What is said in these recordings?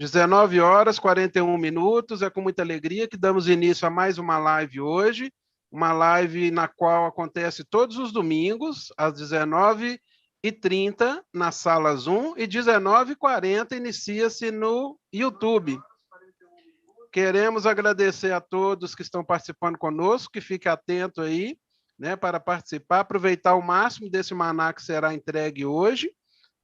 19 horas, 41 minutos. É com muita alegria que damos início a mais uma live hoje. Uma live na qual acontece todos os domingos, às 19h30, na sala Zoom, e 19h40 inicia-se no YouTube. Queremos agradecer a todos que estão participando conosco, que fique atento aí, né, para participar, aproveitar o máximo desse maná que será entregue hoje,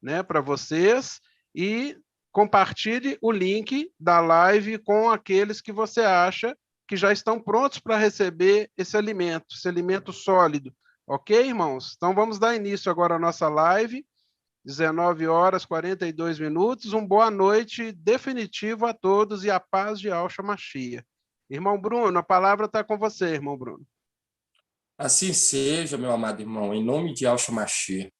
né, para vocês, e compartilhe o link da live com aqueles que você acha que já estão prontos para receber esse alimento sólido. Ok, irmãos? Então vamos dar início agora à nossa live. 19 horas, 42 minutos. Boa noite definitivo a todos e a paz de Yahshua Mashiach. Irmão Bruno, a palavra está com você, irmão Bruno. Assim seja, meu amado irmão, em nome de Yahshua Mashiach.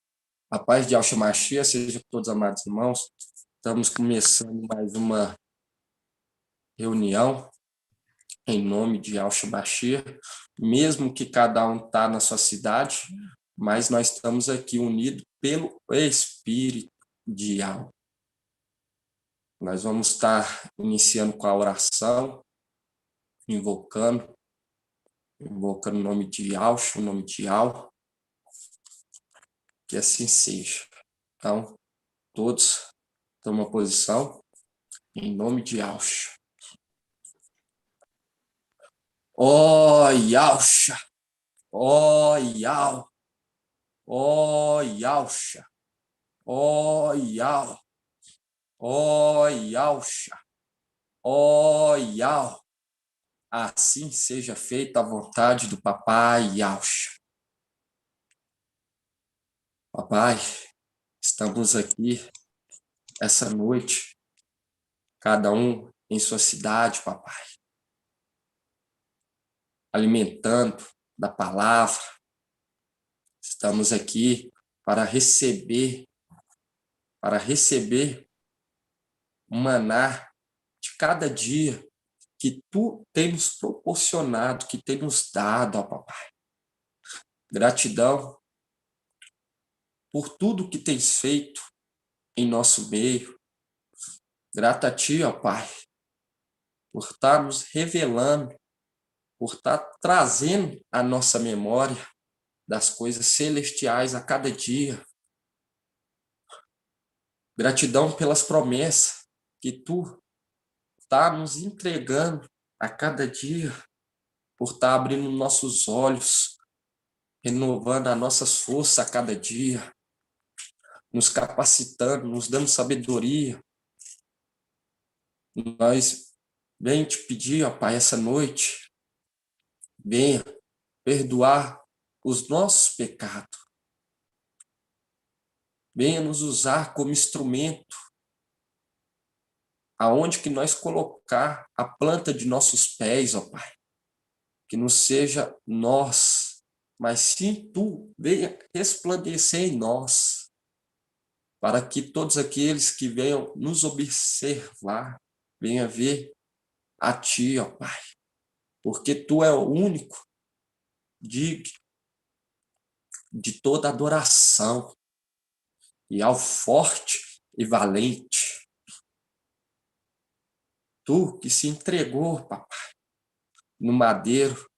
A paz de Yahshua Mashiach seja com todos os amados irmãos. Estamos começando mais uma reunião em nome de Yahshua Mashiach, mesmo que cada um está na sua cidade, mas nós estamos aqui unidos pelo Espírito de Yahweh. Nós vamos estar iniciando com a oração, invocando o nome de Yahshua, o nome de Yahweh, que assim seja. Então, todos tomam a posição em nome de Yahshua. Ó Yahshua, ó Yahweh, ó Yahshua, ó Yahweh, ó Yahshua, ó Yahweh. Assim seja feita a vontade do Papai Yahshua. Papai, estamos aqui essa noite, cada um em sua cidade, papai, alimentando da palavra. Estamos aqui para receber o maná de cada dia que tu tem nos proporcionado, que tem nos dado, ó papai. Gratidão por tudo que tens feito em nosso meio. Grata a ti, ó Pai, por estar nos revelando, por estar trazendo a nossa memória das coisas celestiais a cada dia. Gratidão pelas promessas que tu está nos entregando a cada dia, por estar abrindo nossos olhos, renovando as nossas forças a cada dia, nos capacitando, nos dando sabedoria. Nós vem te pedir, ó Pai, essa noite, venha perdoar os nossos pecados. Venha nos usar como instrumento, aonde que nós colocar a planta de nossos pés, ó Pai. Que não seja nós, mas sim tu venha resplandecer em nós, para que todos aqueles que venham nos observar, venham ver a ti, ó Pai. Porque tu é o único digno de toda adoração, e ao forte e valente. Tu que se entregou, papai, no madeiro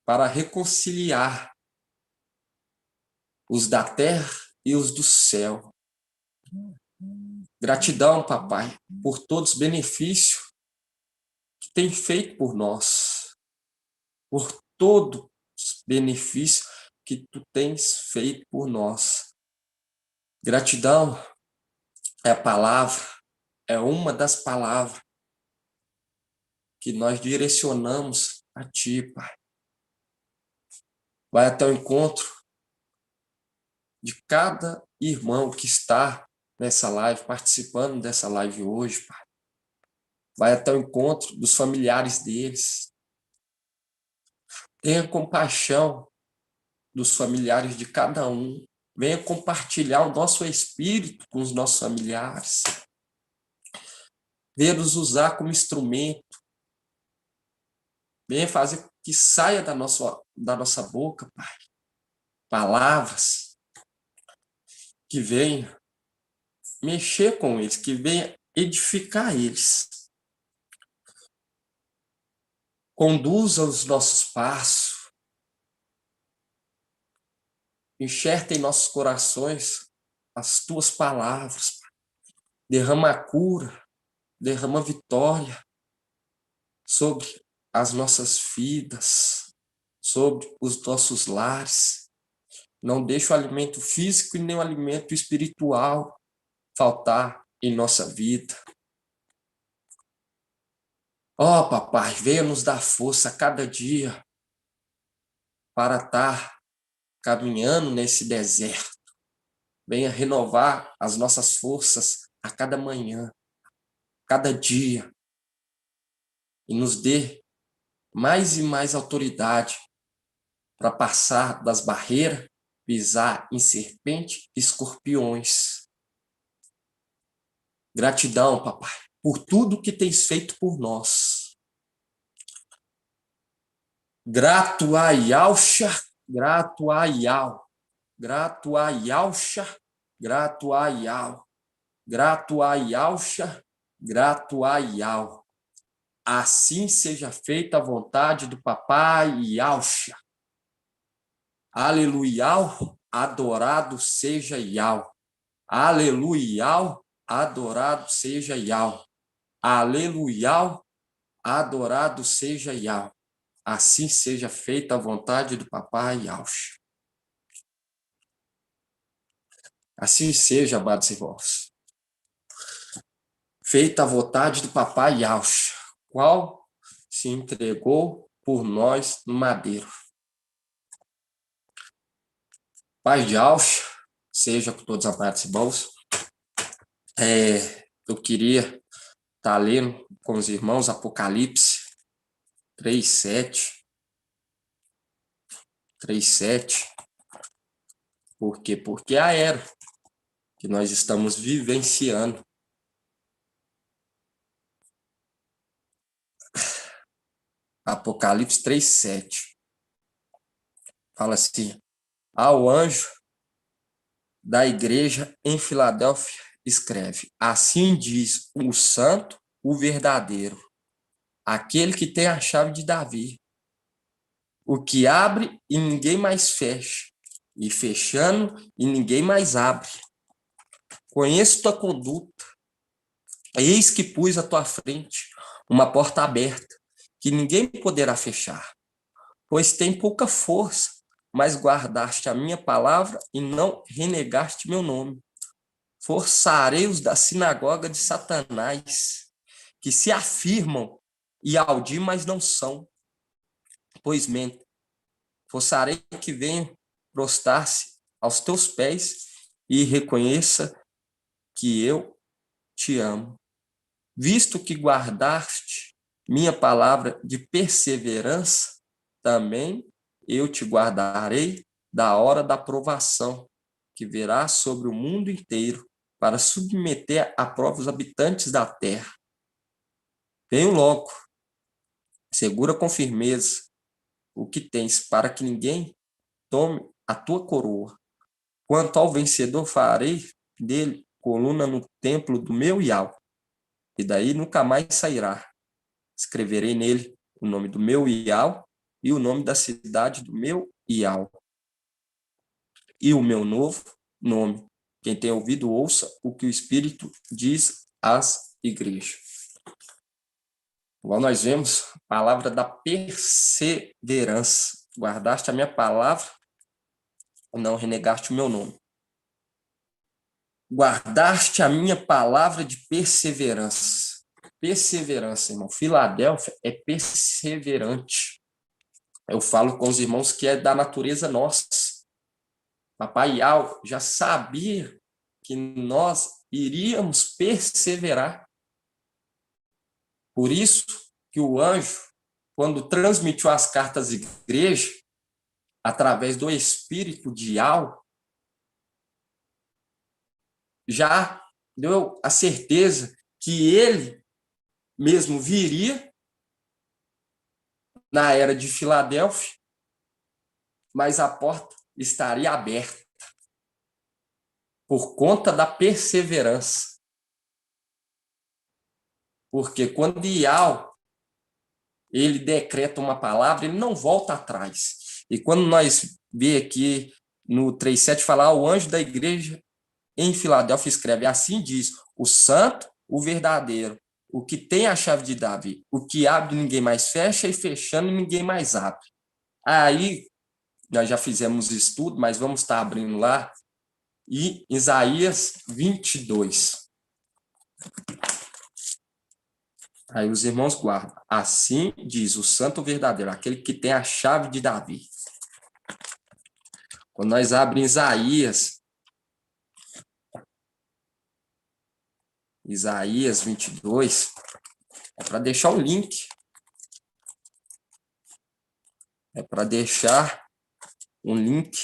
para reconciliar os da terra e os do céu. Gratidão, papai, por todos os benefícios que tem feito por nós, por todos os benefícios que tu tens feito por nós. Gratidão é a palavra, é uma das palavras que nós direcionamos a ti, Pai. Vai até o encontro de cada irmão que está nessa live, participando dessa live hoje, Pai. Vai até o encontro dos familiares deles. Tenha compaixão dos familiares de cada um. Venha compartilhar o nosso espírito com os nossos familiares. Venha nos usar como instrumento. Venha fazer que saia da nossa boca, Pai, palavras que venham mexer com eles, que venha edificar eles. Conduza os nossos passos, enxerta em nossos corações as tuas palavras, derrama a cura, derrama a vitória sobre as nossas vidas, sobre os nossos lares. Não deixe o alimento físico e nem o alimento espiritual faltar em nossa vida. Ó, papai, venha nos dar força a cada dia para estar caminhando nesse deserto. Venha renovar as nossas forças a cada manhã, cada dia, e nos dê mais e mais autoridade para passar das barreiras, pisar em serpente e escorpiões. Gratidão, papai, por tudo que tens feito por nós. Grato a Yalcha, grato a Yal, grato a Yalcha, grato a Yal, grato a Yalcha, grato a Yal. Assim seja feita a vontade do papai Yalcha. Aleluia, adorado seja Yal. Aleluia, adorado seja Yal. Aleluia, adorado seja Yal. Assim seja feita a vontade do papai Yalcha. Assim seja, amados irmãos. Feita a vontade do papai Yalcha, qual se entregou por nós no madeiro. Pai de Yalcha, seja com todos os amados irmãos. Eu queria estar lendo com os irmãos Apocalipse 3:7. 3:7. Por quê? Porque é a era que nós estamos vivenciando. Apocalipse 3:7. Fala assim: ao anjo da igreja em Filadélfia escreve: assim diz o santo, o verdadeiro, aquele que tem a chave de Davi, o que abre e ninguém mais fecha, e fechando e ninguém mais abre. Conheço tua conduta, eis que pus à tua frente uma porta aberta, que ninguém poderá fechar, pois tem pouca força, mas guardaste a minha palavra e não renegaste meu nome. Forçarei os da sinagoga de Satanás, que se afirmam e audi, mas não são, pois mentem. Forçarei que venham prostrar-se aos teus pés e reconheça que eu te amo. Visto que guardaste minha palavra de perseverança, também eu te guardarei da hora da provação, que virá sobre o mundo inteiro, para submeter à prova os habitantes da terra. Venho logo, segura com firmeza o que tens, para que ninguém tome a tua coroa. Quanto ao vencedor, farei dele coluna no templo do meu Iau, e daí nunca mais sairá. Escreverei nele o nome do meu Iau e o nome da cidade do meu Iau, e o meu novo nome. Quem tem ouvido, ouça o que o Espírito diz às igrejas. Igual nós vemos, a palavra da perseverança. Guardaste a minha palavra, não renegaste o meu nome. Guardaste a minha palavra de perseverança. Perseverança, irmão. Filadélfia é perseverante. Eu falo com os irmãos que é da natureza nossa. Papai Yau já sabia que nós iríamos perseverar. Por isso que o anjo, quando transmitiu as cartas à igreja, através do espírito de Yau, já deu a certeza que ele mesmo viria na era de Filadélfia, mas a porta estaria aberta por conta da perseverança. Porque quando Iau, ele decreta uma palavra, ele não volta atrás. E quando nós vê aqui no 3:7 falar, o anjo da igreja em Filadélfia escreve, assim diz, o santo, o verdadeiro, o que tem a chave de Davi, o que abre ninguém mais fecha e fechando ninguém mais abre. Aí, nós já fizemos estudo, mas vamos estar abrindo lá, e Isaías 22. Aí os irmãos guardam. Assim diz o santo verdadeiro, aquele que tem a chave de Davi. Quando nós abrimos Isaías 22, é para deixar o link. É para deixar um link.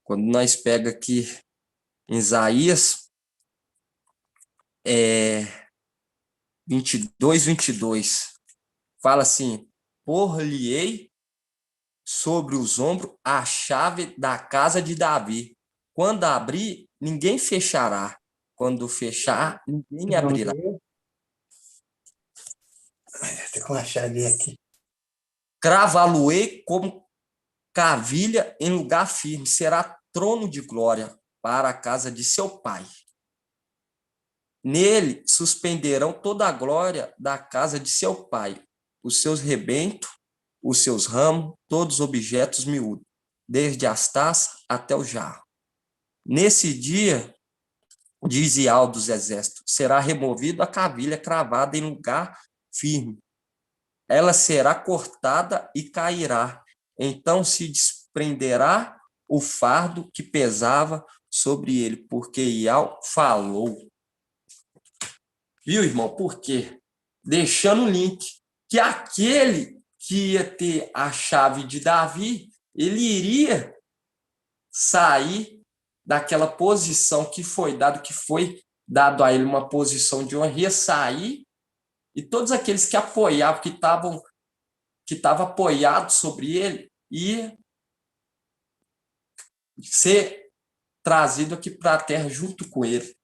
Quando nós pega aqui em Isaías 22, fala assim, por-lhe-ei sobre os ombros a chave da casa de Davi. Quando abrir, ninguém fechará. Quando fechar, ninguém abrirá. Tem que achar ali aqui. Cravá-lo-ei como cavilha em lugar firme. Será trono de glória para a casa de seu pai. Nele suspenderão toda a glória da casa de seu pai, os seus rebentos, os seus ramos, todos os objetos miúdos, desde as taças até o jarro. Nesse dia, diz Iau dos exércitos, será removida a cavilha cravada em lugar firme. Ela será cortada e cairá. Então se desprenderá o fardo que pesava sobre ele, porque Iau falou. Viu, irmão? Por quê? Deixando o link que aquele que ia ter a chave de Davi, ele iria sair daquela posição que foi dado a ele uma posição de honra, ia sair, e todos aqueles que apoiavam, que estavam apoiados sobre ele, ia ser trazido aqui para a terra junto com ele.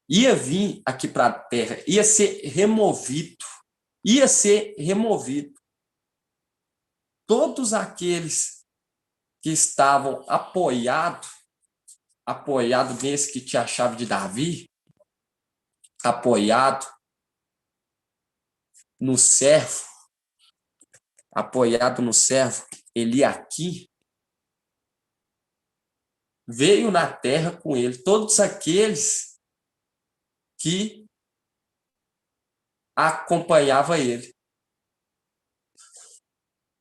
Ia vir aqui para a terra, ia ser removido. Todos aqueles que estavam apoiados nesse que tinha a chave de Davi, apoiado no servo, Eliaquim, veio na terra com ele, todos aqueles que acompanhavam ele.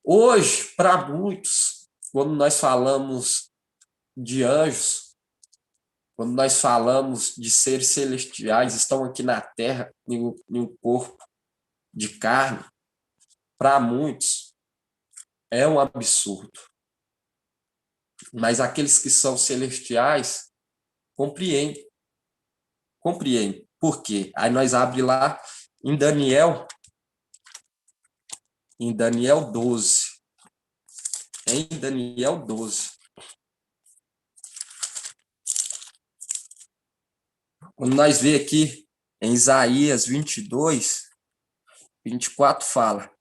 Hoje, para muitos, quando nós falamos de anjos, quando nós falamos de seres celestiais, estão aqui na terra, em um corpo de carne, para muitos é um absurdo. Mas aqueles que são celestiais compreendem. Por quê? Aí nós abrimos lá em Daniel 12. Em Daniel 12. Quando nós vê aqui em Isaías 22, 24 fala,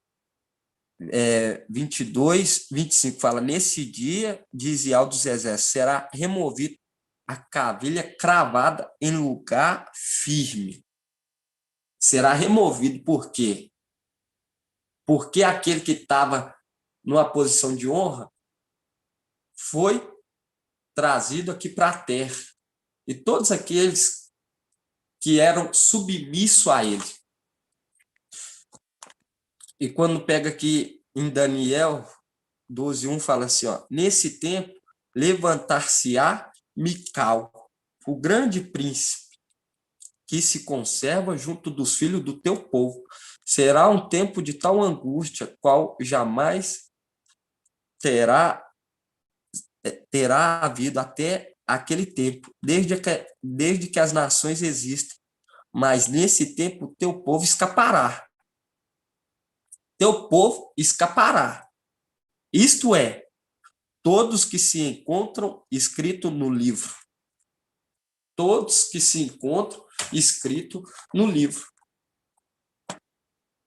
22, 25 fala, nesse dia, diz Iau dos exércitos, será removido a cavilha cravada em lugar firme. Será removido por quê? Porque aquele que estava numa posição de honra foi trazido aqui para a terra. E todos aqueles que eram submissos a ele. E quando pega aqui em Daniel 12:1, fala assim, ó, nesse tempo levantar-se-á Mical, o grande príncipe, que se conserva junto dos filhos do teu povo. Será um tempo de tal angústia, qual jamais terá havido até aquele tempo, desde que as nações existem. Mas nesse tempo teu povo escapará. Teu povo escapará. Isto é, todos que se encontram escrito no livro. Todos que se encontram escrito no livro.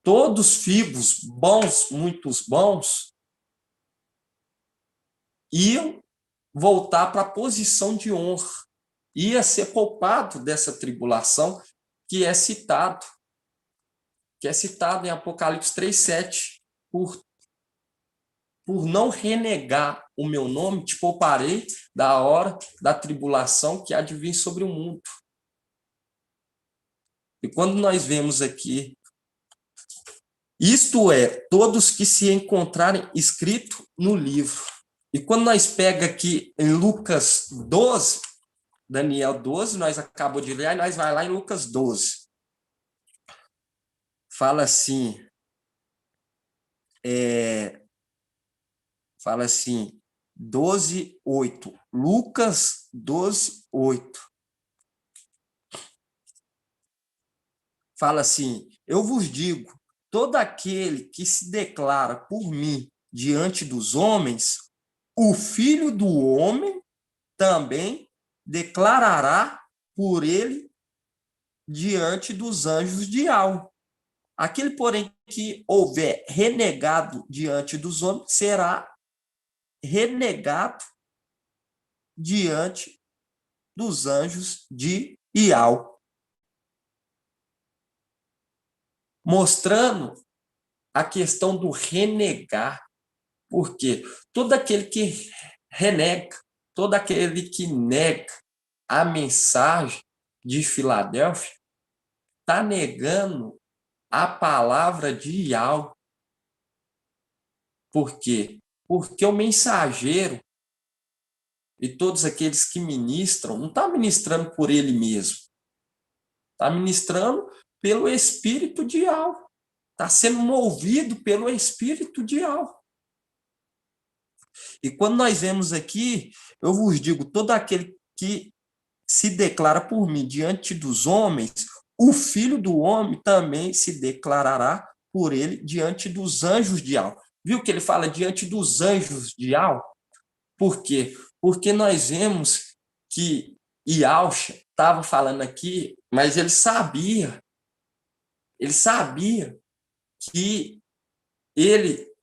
todos filhos bons, muitos bons, iam voltar para a posição de honra, ia ser poupado dessa tribulação que é citado em Apocalipse 3:7, por não renegar o meu nome, te pouparei da hora da tribulação que há de vir sobre o mundo. E quando nós vemos aqui, isto é, todos que se encontrarem escrito no livro. E quando nós pega aqui em Lucas 12, Daniel 12, nós acabamos de ler, aí nós vai lá em Lucas 12. Fala assim, fala assim, 12:8. Lucas 12:8. Fala assim, eu vos digo, todo aquele que se declara por mim diante dos homens, o Filho do Homem também declarará por ele diante dos anjos de Al. Aquele, porém, que houver renegado diante dos homens, será renegado diante dos anjos de Ial. Mostrando a questão do renegar. Porque todo aquele que renega, todo aquele que nega a mensagem de Filadélfia, está negando a palavra de Ial. Por quê? Porque o mensageiro e todos aqueles que ministram, não está ministrando por ele mesmo. Está ministrando pelo Espírito de Ial. Está sendo movido pelo Espírito de Ial. E quando nós vemos aqui, eu vos digo, todo aquele que se declara por mim diante dos homens, o Filho do Homem também se declarará por ele diante dos anjos de Ial. Viu que ele fala diante dos anjos de Ial? Por quê? Porque nós vemos que Ialcha estava falando aqui, mas ele sabia que ele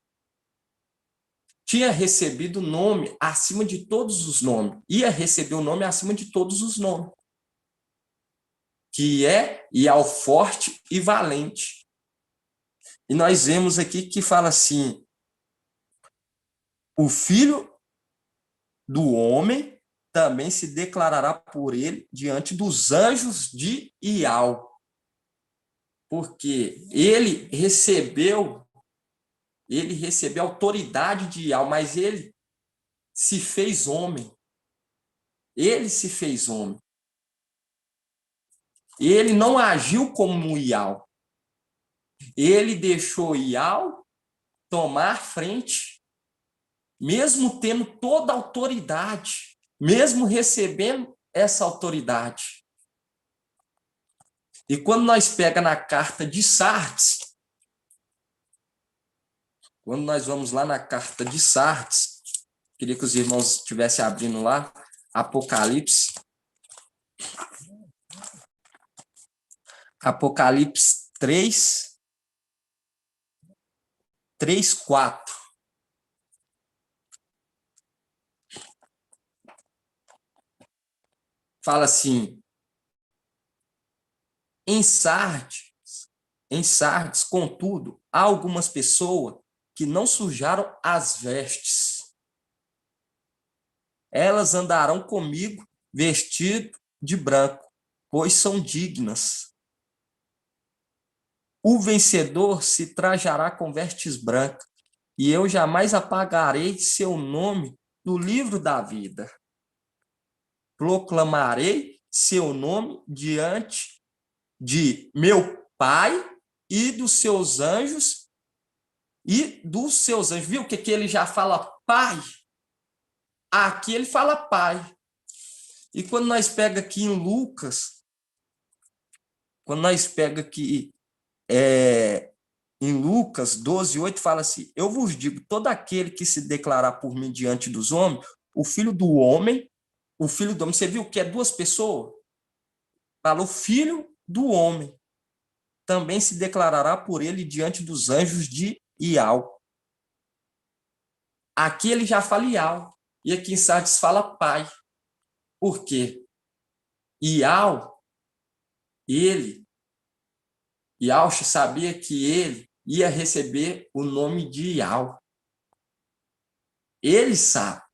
tinha recebido o nome acima de todos os nomes, ia receber o nome acima de todos os nomes, que é Ial forte e valente. E nós vemos aqui que fala assim, o Filho do Homem também se declarará por ele diante dos anjos de Ial. Porque ele recebeu a autoridade de Ial, mas ele se fez homem. Ele se fez homem. Ele não agiu como Ial. Ele deixou Ial tomar frente, mesmo tendo toda a autoridade, mesmo recebendo essa autoridade. E quando nós pega na carta de Sardes, quando nós vamos lá na carta de Sardes, queria que os irmãos estivessem abrindo lá, Apocalipse 3:4. Fala assim, em Sardes, contudo, há algumas pessoas que não sujaram as vestes. Elas andarão comigo vestido de branco, pois são dignas. O vencedor se trajará com vestes brancas, e eu jamais apagarei seu nome do livro da vida. Proclamarei seu nome diante de meu Pai e dos seus anjos. Viu que ele já fala Pai? Aqui ele fala Pai. E quando nós pega aqui em Lucas, em Lucas 12:8, fala assim, eu vos digo, todo aquele que se declarar por mim diante dos homens, o Filho do Homem, você viu que é duas pessoas? Fala o Filho do Homem, também se declarará por ele diante dos anjos de Ial. Aqui ele já fala Ial, e aqui em Sardes fala Pai. Por quê? Ial, Yahshua sabia que ele ia receber o nome de Ial. Ele sabe.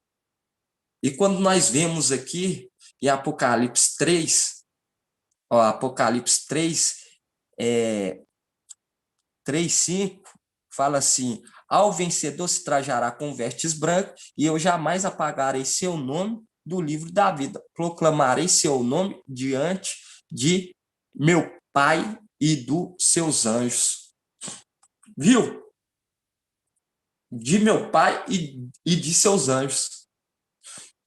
E quando nós vemos aqui em Apocalipse 3, Apocalipse 3, 3:5, fala assim: ao vencedor se trajará com vestes brancas, e eu jamais apagarei seu nome do livro da vida. Proclamarei seu nome diante de meu Pai e dos seus anjos. Viu? De meu Pai e de seus anjos.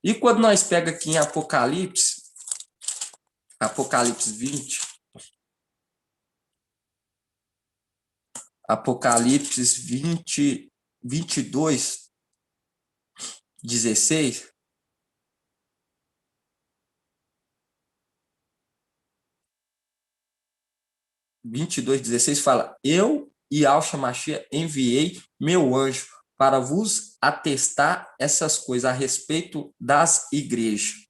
E quando nós pega aqui em Apocalipse 20, Apocalipse 20, 22, 16, fala: eu, Yahshua Mashiach, enviei meu anjo para vos atestar essas coisas a respeito das igrejas.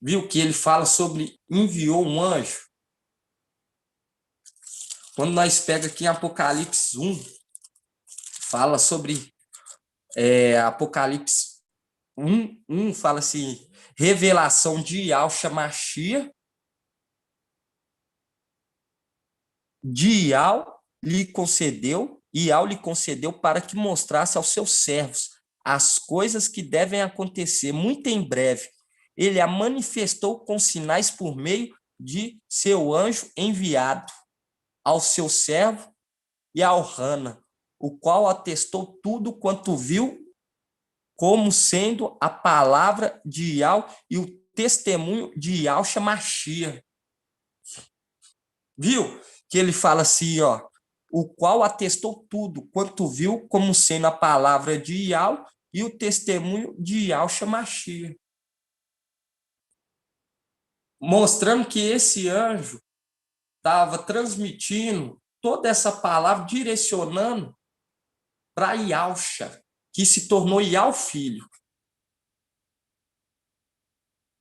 Viu que ele fala sobre enviou um anjo? Quando nós pega aqui em Apocalipse 1, fala sobre Apocalipse 1, fala assim, revelação de Yahshua Mashiach, de Ial lhe concedeu para que mostrasse aos seus servos as coisas que devem acontecer muito em breve. Ele a manifestou com sinais por meio de seu anjo enviado ao seu servo e ao Hana, o qual atestou tudo quanto viu, como sendo a palavra de Ial e o testemunho de Yahshua Mashiach. Viu? Que ele fala assim, ó, o qual atestou tudo quanto viu, como sendo a palavra de Ial e o testemunho de Yahshua Mashiach. Mostrando que esse anjo estava transmitindo toda essa palavra, direcionando para Yahshua, que se tornou Ial filho.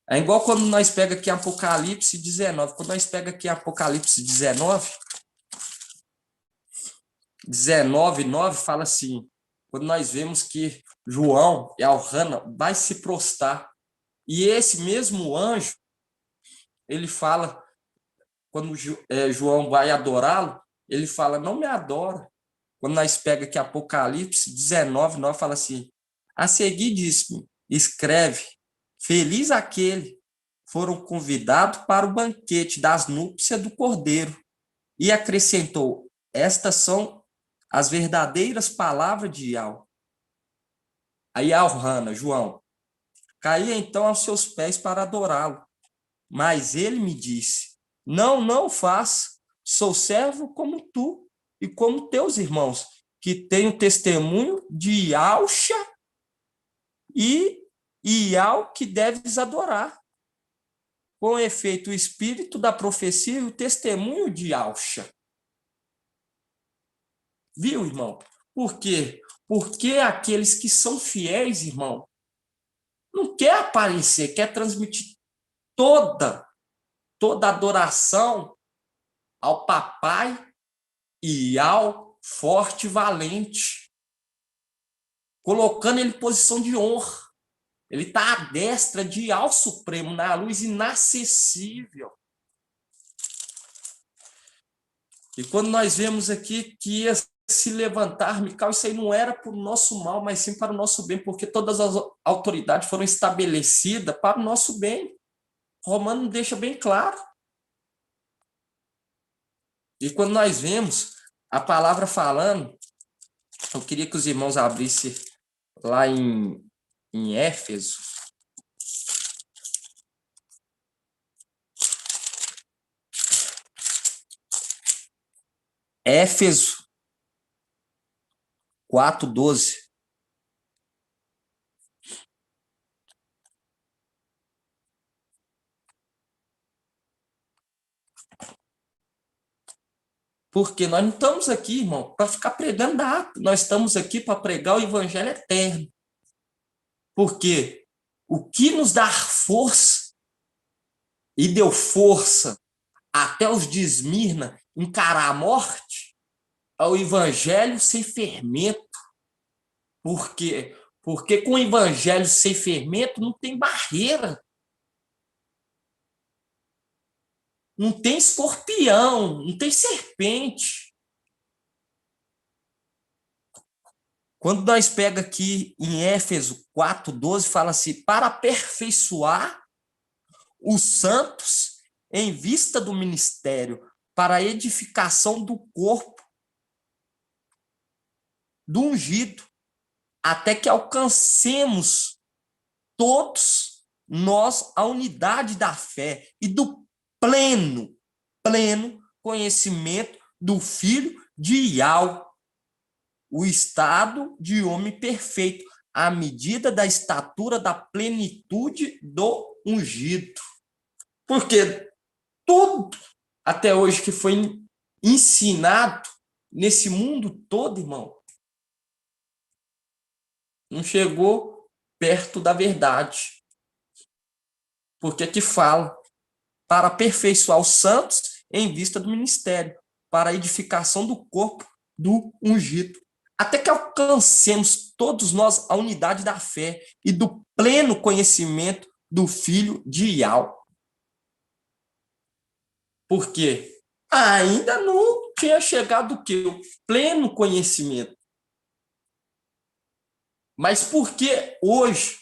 É igual quando nós pega aqui Apocalipse 19. Quando nós pega aqui Apocalipse 19, 9 fala assim, quando nós vemos que João e Alhana vai se prostrar. E esse mesmo anjo, ele fala, quando João vai adorá-lo, ele fala, não me adora. Quando nós pega aqui Apocalipse 19, 9 fala assim, a seguir diz-me, escreve, feliz aquele foram convidados para o banquete das núpcias do Cordeiro. E acrescentou, estas são as verdadeiras palavras de Ial. Aí Alhana, João, caí então aos seus pés para adorá-lo. Mas ele me disse, não faça, sou servo como tu e como teus irmãos, que tenho testemunho de Yahshua e Ial que deves adorar. Com efeito, o espírito da profecia e o testemunho de Yahshua. Viu, irmão? Por quê? Porque aqueles que são fiéis, irmão, não quer aparecer, quer transmitir toda adoração ao papai e ao forte e valente, colocando ele em posição de honra. Ele está à destra de Al Supremo, na luz inacessível. E quando nós vemos aqui que ia se levantar, Mical, isso aí não era para o nosso mal, mas sim para o nosso bem, porque todas as autoridades foram estabelecidas para o nosso bem. Romano deixa bem claro. E quando nós vemos a palavra falando, eu queria que os irmãos abrissem lá em Éfeso. Éfeso 4:12. Porque nós não estamos aqui, irmão, para ficar pregando data. Nós estamos aqui para pregar o evangelho eterno. Porque o que nos dá força, e deu força até os de Esmirna encarar a morte, é o evangelho sem fermento. Por quê? Porque com o evangelho sem fermento não tem barreira. Não tem escorpião, não tem serpente. Quando nós pega aqui em Éfeso 4:12, fala assim, para aperfeiçoar os santos em vista do ministério, para a edificação do corpo do ungido, até que alcancemos todos nós a unidade da fé e do pleno conhecimento do Filho de Yahweh, o estado de homem perfeito, à medida da estatura da plenitude do ungido. Porque tudo até hoje que foi ensinado nesse mundo todo, irmão, não chegou perto da verdade. Porque aqui fala para aperfeiçoar os santos em vista do ministério, para a edificação do corpo do ungido, até que alcancemos todos nós a unidade da fé e do pleno conhecimento do Filho de Yahweh. Por quê? Ainda não tinha chegado o quê? O pleno conhecimento. Mas por que hoje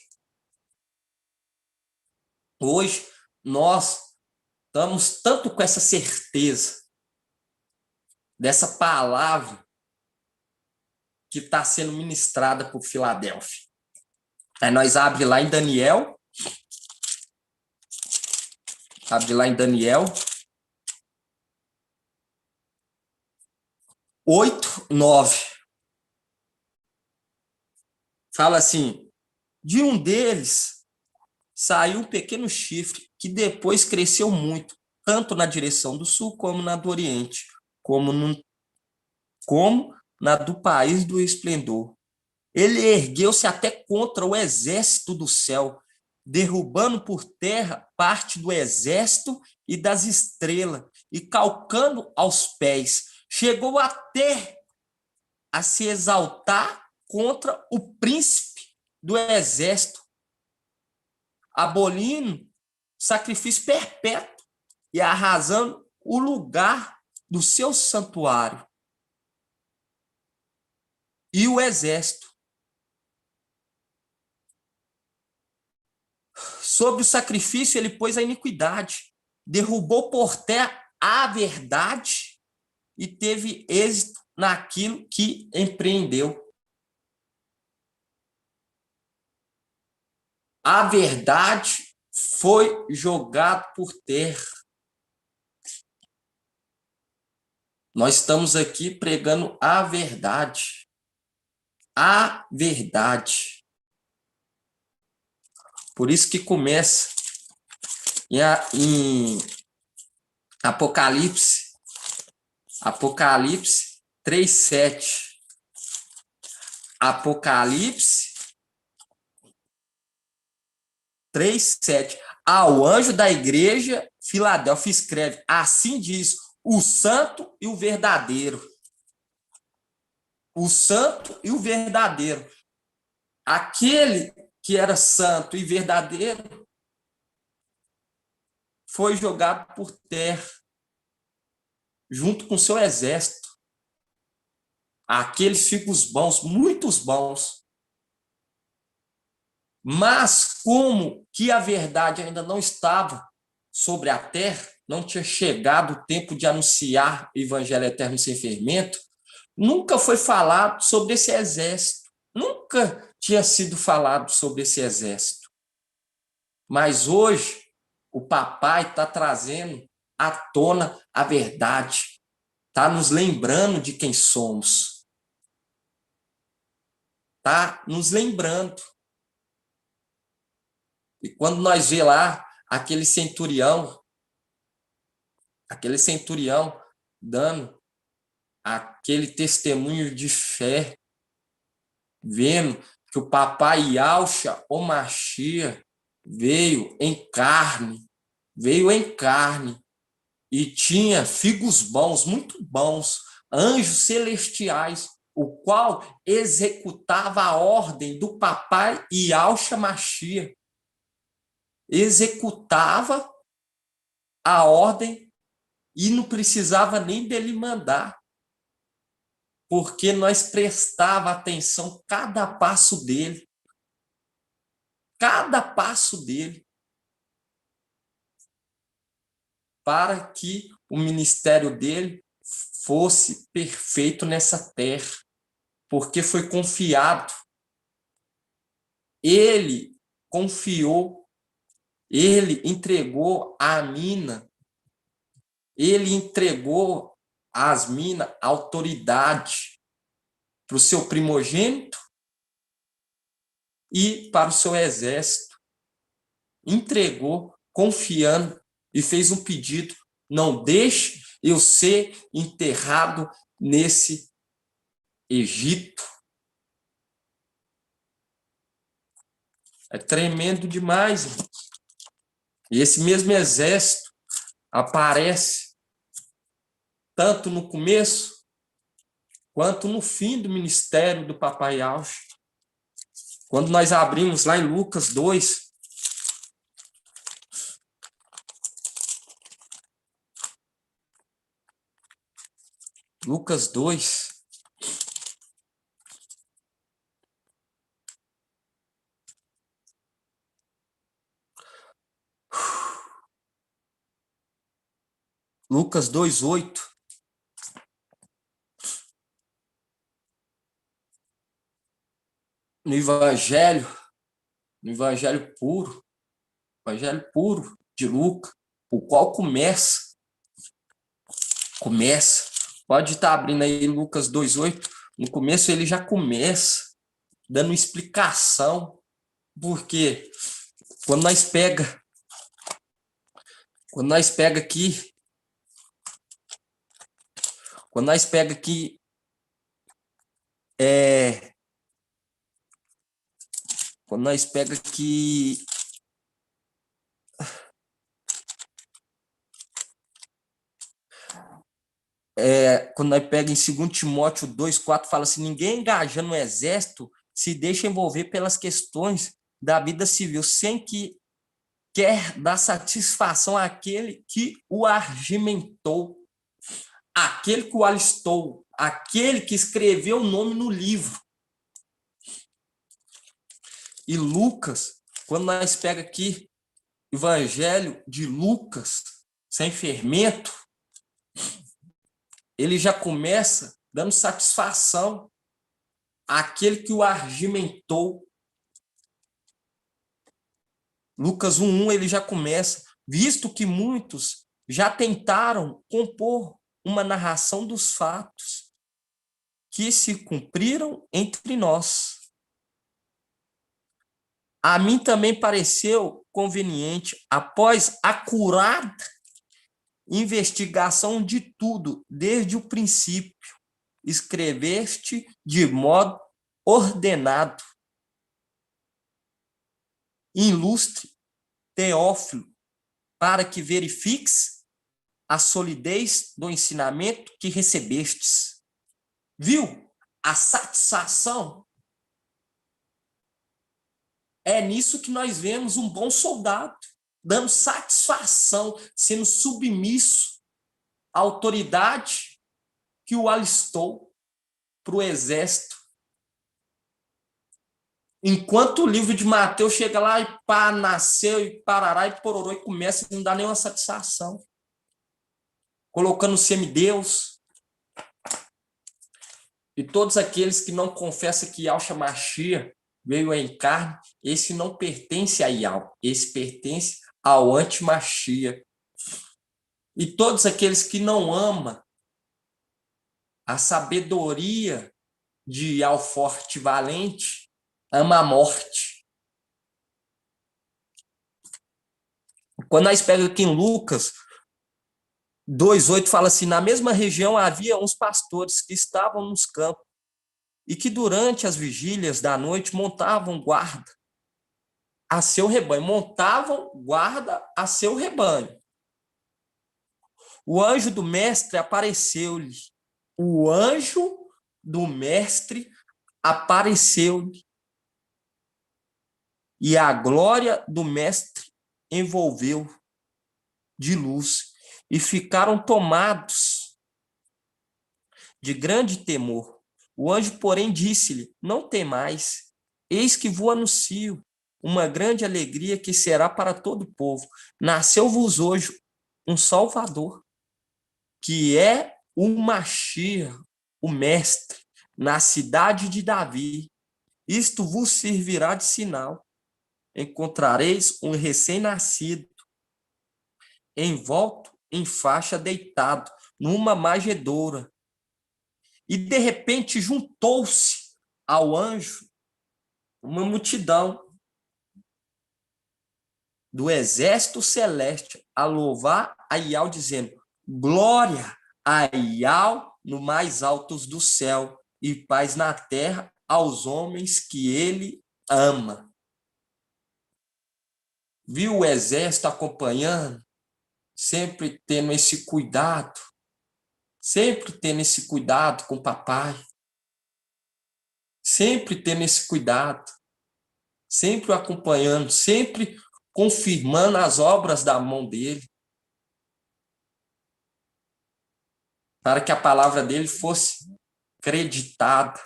nós estamos tanto com essa certeza dessa palavra que está sendo ministrada por Filadélfia? Aí nós abre lá em Daniel. Abre lá em Daniel 8:9. Fala assim, de um deles saiu um pequeno chifre que depois cresceu muito, tanto na direção do sul como na do oriente, como na do país do esplendor. Ele ergueu-se até contra o exército do céu, derrubando por terra parte do exército e das estrelas, e calcando aos pés, chegou até a se exaltar contra o príncipe do exército, abolindo sacrifício perpétuo e arrasando o lugar do seu santuário. E o exército, sobre o sacrifício, ele pôs a iniquidade, derrubou por terra a verdade e teve êxito naquilo que empreendeu. A verdade foi jogada por terra. Nós estamos aqui pregando a verdade. A verdade. Por isso que começa em Apocalipse 3:7. Apocalipse 3:7. Ao anjo da igreja, Filadélfia escreve, assim diz o santo e o verdadeiro. O santo e o verdadeiro. Aquele que era santo e verdadeiro foi jogado por terra, junto com seu exército. Aqueles filhos bons, muitos bons. Mas como que a verdade ainda não estava sobre a terra, não tinha chegado o tempo de anunciar o evangelho eterno sem fermento, nunca foi falado sobre esse exército. Nunca tinha sido falado sobre esse exército. Mas hoje, o papai está trazendo à tona a verdade. Está nos lembrando de quem somos. Está nos lembrando. E quando nós vê lá aquele centurião dando aquele testemunho de fé, vendo que o papai Yahshua, o Mashiach, veio em carne e tinha figos bons, muito bons, anjos celestiais, o qual executava a ordem do papai Yahshua Mashiach. Executava a ordem e não precisava nem dele mandar, porque nós prestava atenção cada passo dele, para que o ministério dele fosse perfeito nessa terra, porque foi confiado. Ele confiou, ele entregou a mina, ele entregou às minas autoridade para o seu primogênito e para o seu exército. Entregou, confiando, e fez um pedido: não deixe eu ser enterrado nesse Egito. É tremendo demais, irmãos. E esse mesmo exército aparece tanto no começo quanto no fim do ministério do papai Yahshua. Quando nós abrimos lá em Lucas 2, Lucas 2, Lucas 2:8. No evangelho puro de Lucas, o qual começa, pode estar abrindo aí Lucas 2:8, no começo ele já começa dando explicação, porque quando nós pega aqui, quando nós pega aqui quando nós pega aqui quando nós pega em 2 Timóteo 2:4, fala assim: ninguém engajando no exército se deixa envolver pelas questões da vida civil, sem que quer dar satisfação àquele que o argimentou, aquele que o alistou, aquele que escreveu o nome no livro. E Lucas, quando nós pega aqui Evangelho de Lucas, sem fermento, ele já começa dando satisfação àquele que o argimentou. Lucas 1:1, ele já começa: visto que muitos já tentaram compor uma narração dos fatos que se cumpriram entre nós. A mim também pareceu conveniente, após acurada investigação de tudo, desde o princípio, escreveste de modo ordenado, ilustre Teófilo, para que verifiques a solidez do ensinamento que recebestes. Viu? A satisfação. É nisso que nós vemos um bom soldado, dando satisfação, sendo submisso à autoridade que o alistou para o exército. Enquanto o livro de Mateus chega lá e pá, nasceu e parará e pororô e começa e não dá nenhuma satisfação. Colocando o semideus. E todos aqueles que não confessam que Yahshua Mashiach veio em carne, esse não pertence a Yahweh, esse pertence ao anti-Mashiach. E todos aqueles que não amam a sabedoria de Yahweh forte e valente, ama a morte. Quando nós pegamos aqui em Lucas, 2:8 fala assim: na mesma região havia uns pastores que estavam nos campos e que durante as vigílias da noite montavam guarda a seu rebanho. Montavam guarda a seu rebanho. O anjo do mestre apareceu-lhe. O anjo do mestre apareceu-lhe. E a glória do mestre envolveu de luz. E ficaram tomados de grande temor. O anjo, porém, disse-lhe: não temais, eis que vos anuncio uma grande alegria que será para todo o povo. Nasceu-vos hoje um Salvador, que é o Mashiach, o Mestre, na cidade de Davi. Isto vos servirá de sinal. Encontrareis um recém-nascido, envolto em faixa, deitado numa manjedoura. E, de repente, juntou-se ao anjo uma multidão do exército celeste a louvar a Iau, dizendo: glória a Iau no mais altos do céu e paz na terra aos homens que ele ama. Viu o exército acompanhando, sempre tendo esse cuidado, com o papai, sempre tendo esse cuidado, sempre o acompanhando, sempre confirmando as obras da mão dele, para que a palavra dele fosse creditada.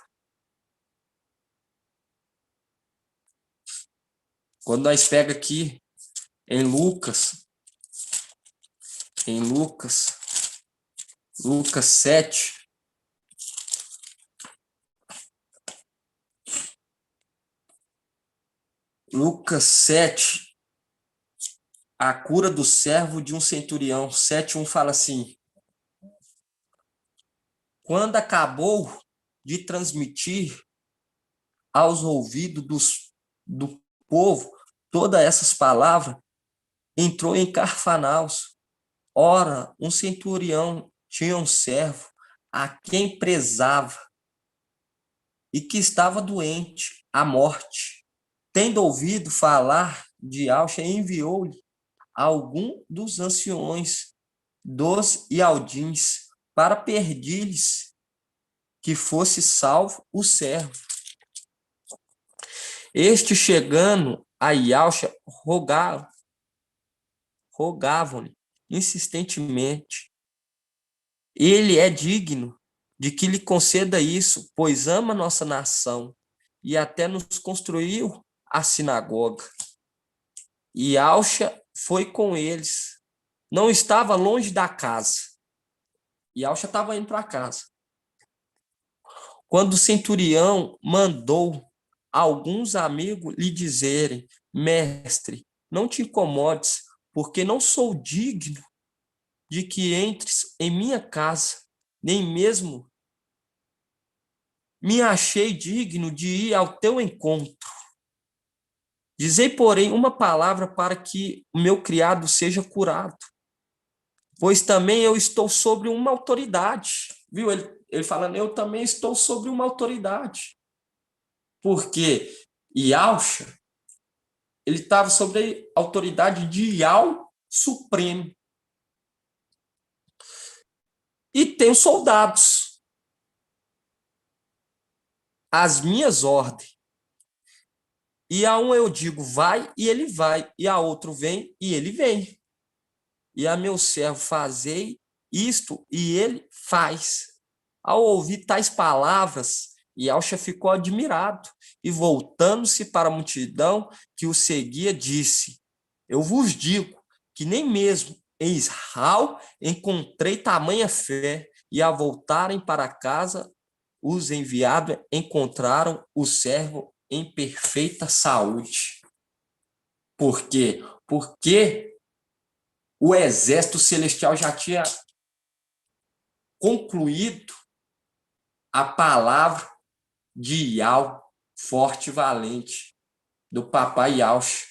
Quando nós pega aqui em Lucas 7, Lucas 7, a cura do servo de um centurião, 7:1 fala assim: quando acabou de transmitir aos ouvidos do povo todas essas palavras, entrou em Cafarnaus. Ora, um centurião tinha um servo a quem prezava e que estava doente, à morte. Tendo ouvido falar de Alxa, enviou-lhe algum dos anciões dos Ialdins para pedir-lhes que fosse salvo o servo. Este, chegando a Ialxa, rogavam-lhe insistentemente: ele é digno de que lhe conceda isso, pois ama nossa nação e até nos construiu a sinagoga. E Alxa foi com eles. Não estava longe da casa. E Alxa estava indo para casa. Quando o centurião mandou alguns amigos lhe dizerem: mestre, não te incomodes, porque não sou digno de que entres em minha casa, nem mesmo me achei digno de ir ao teu encontro. Dizei, porém, uma palavra para que o meu criado seja curado, pois também eu estou sobre uma autoridade. Viu? Ele falando: eu também estou sobre uma autoridade. Porque Yalcha, ele estava sobre a autoridade de Yau Supremo. E tem os soldados. As minhas ordens. E a um eu digo: vai, e ele vai. E a outro: vem, e ele vem. E a meu servo: fazei isto, e ele faz. Ao ouvir tais palavras, Yalcha ficou admirado, e voltando-se para a multidão que o seguia, disse: eu vos digo que nem mesmo em Israel encontrei tamanha fé. E ao voltarem para casa, os enviados encontraram o servo em perfeita saúde. Por quê? Porque o exército celestial já tinha concluído a palavra de Yau, forte e valente, do papai Yalcha.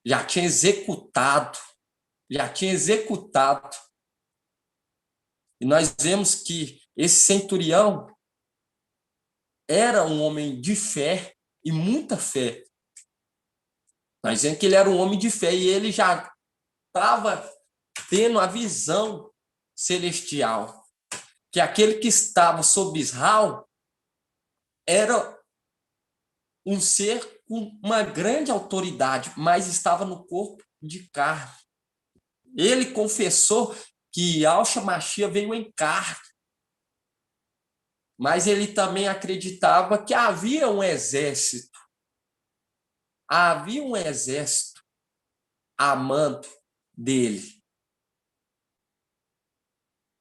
Já tinha executado E nós vemos que esse centurião era um homem de fé e muita fé. Nós vemos que ele era um homem de fé e ele já estava tendo a visão celestial, que aquele que estava sob Israel era um ser com uma grande autoridade, mas estava no corpo de carne. Ele confessou que Yahshua Mashiach veio em carne, mas ele também acreditava que havia um exército. Havia um exército amando dele.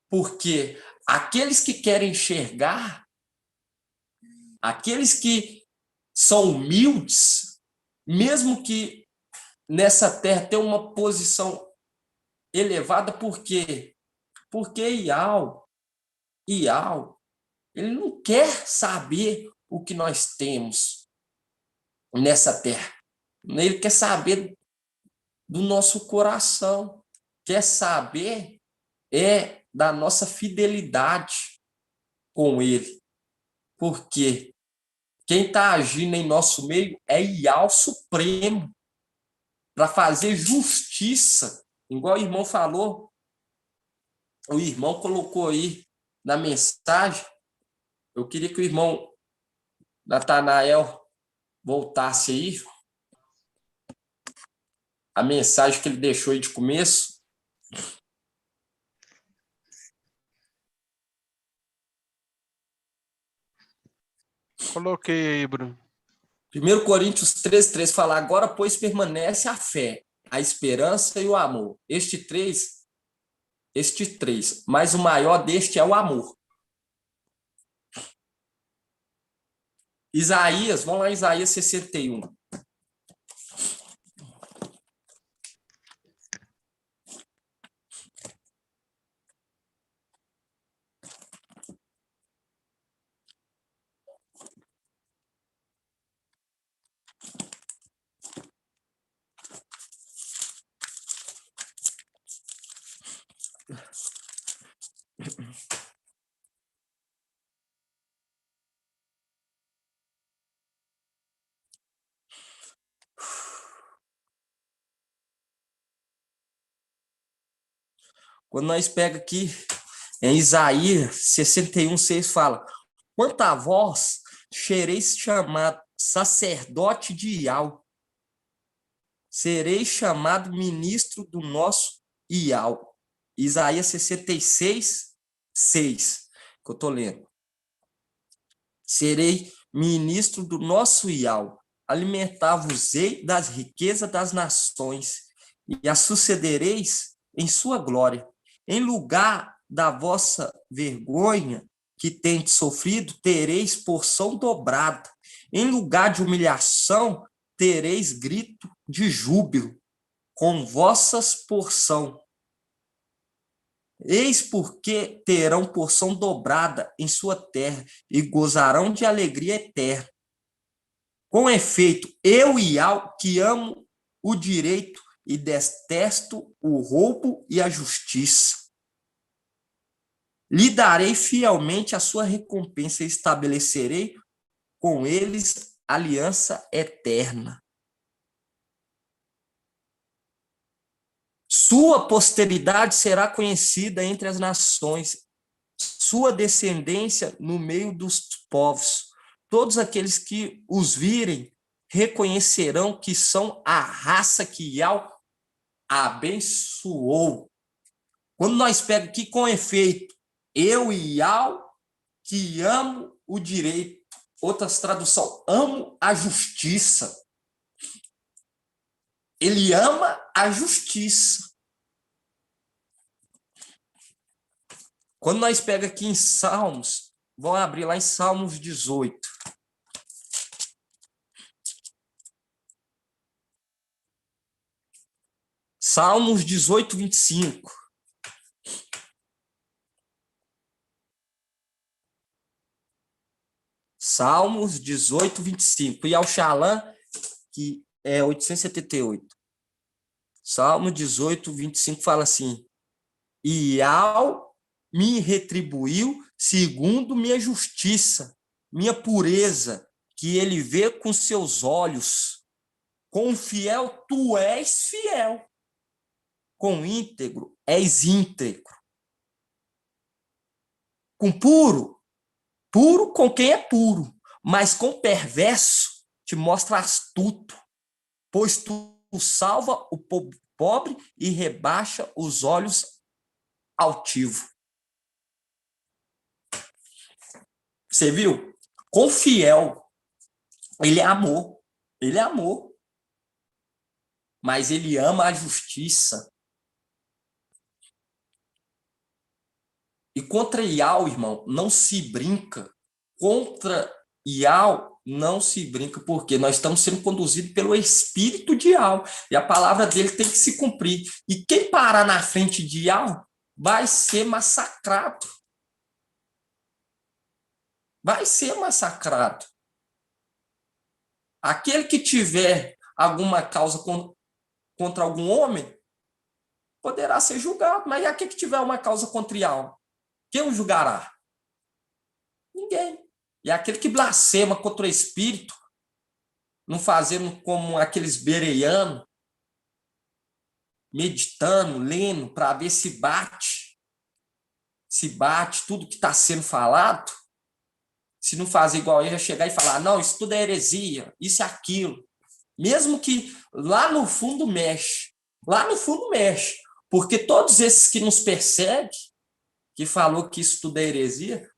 Porque aqueles que querem enxergar, aqueles que são humildes, mesmo que nessa terra tenham uma posição elevada, por quê? Porque Iau, ele não quer saber o que nós temos nessa terra. Ele quer saber do nosso coração, quer saber da nossa fidelidade com ele. Porque quem está agindo em nosso meio é Iau Supremo, para fazer justiça, igual o irmão falou. O irmão colocou aí na mensagem. Eu queria que o irmão Natanael voltasse aí. A mensagem que ele deixou aí de começo. Coloquei aí, Bruno. 1 Coríntios 13:3 fala: agora, pois, permanece a fé, a esperança e o amor. Este três, mas o maior deste é o amor. Isaías, vamos lá, Isaías 61. Quando nós pega aqui em Isaías 61:6 fala: quanto a vós, sereis chamado sacerdote de Iau, sereis chamado ministro do nosso Iau. Isaías 66:6, que eu estou lendo. Serei ministro do nosso Iau, alimentar-vos-ei das riquezas das nações, e a sucedereis em sua glória. Em lugar da vossa vergonha que tendes sofrido, tereis porção dobrada. Em lugar de humilhação, tereis grito de júbilo, com vossas porção. Eis porque terão porção dobrada em sua terra e gozarão de alegria eterna. Com efeito, eu, Iau, que amo o direito e detesto o roubo e a justiça, lhe darei fielmente a sua recompensa e estabelecerei com eles aliança eterna. Sua posteridade será conhecida entre as nações, sua descendência no meio dos povos. Todos aqueles que os virem reconhecerão que são a raça que Iau abençoou. Quando nós pegamos aqui com efeito, eu, Iau, que amo o direito. Outras traduções, amo a justiça. Ele ama a justiça. Quando nós pegamos aqui em Salmos, vamos abrir lá em Salmos 18. Salmos 18, 25. Salmos 18, 25. E ao Shalom, que é 878. Salmo 18, 25 fala assim: Iau me retribuiu segundo minha justiça, minha pureza, que ele vê com seus olhos. Com fiel, tu és fiel. Com íntegro, és íntegro. Com puro, puro com quem é puro. Mas com perverso, te mostra astuto. Pois tu salva o pobre e rebaixa os olhos altivo. Você viu? Com fiel, ele é amor. Ele é amor. Mas ele ama a justiça. E contra Iau, irmão, não se brinca. Contra Iau não se brinca, porque nós estamos sendo conduzidos pelo espírito de Iau. E a palavra dele tem que se cumprir. E quem parar na frente de Iau vai ser massacrado. Vai ser massacrado. Aquele que tiver alguma causa contra algum homem poderá ser julgado, mas e aquele que tiver uma causa contra Iau? Quem o julgará? Ninguém. E aquele que blasfema contra o Espírito, não fazendo como aqueles bereanos, meditando, lendo, para ver se bate tudo que está sendo falado. Se não fazer igual ele, já chegar e falar, não, isso tudo é heresia, isso é aquilo. Mesmo que lá no fundo mexe. Lá no fundo mexe. Porque todos esses que nos perseguem, que falou que isso tudo é heresia,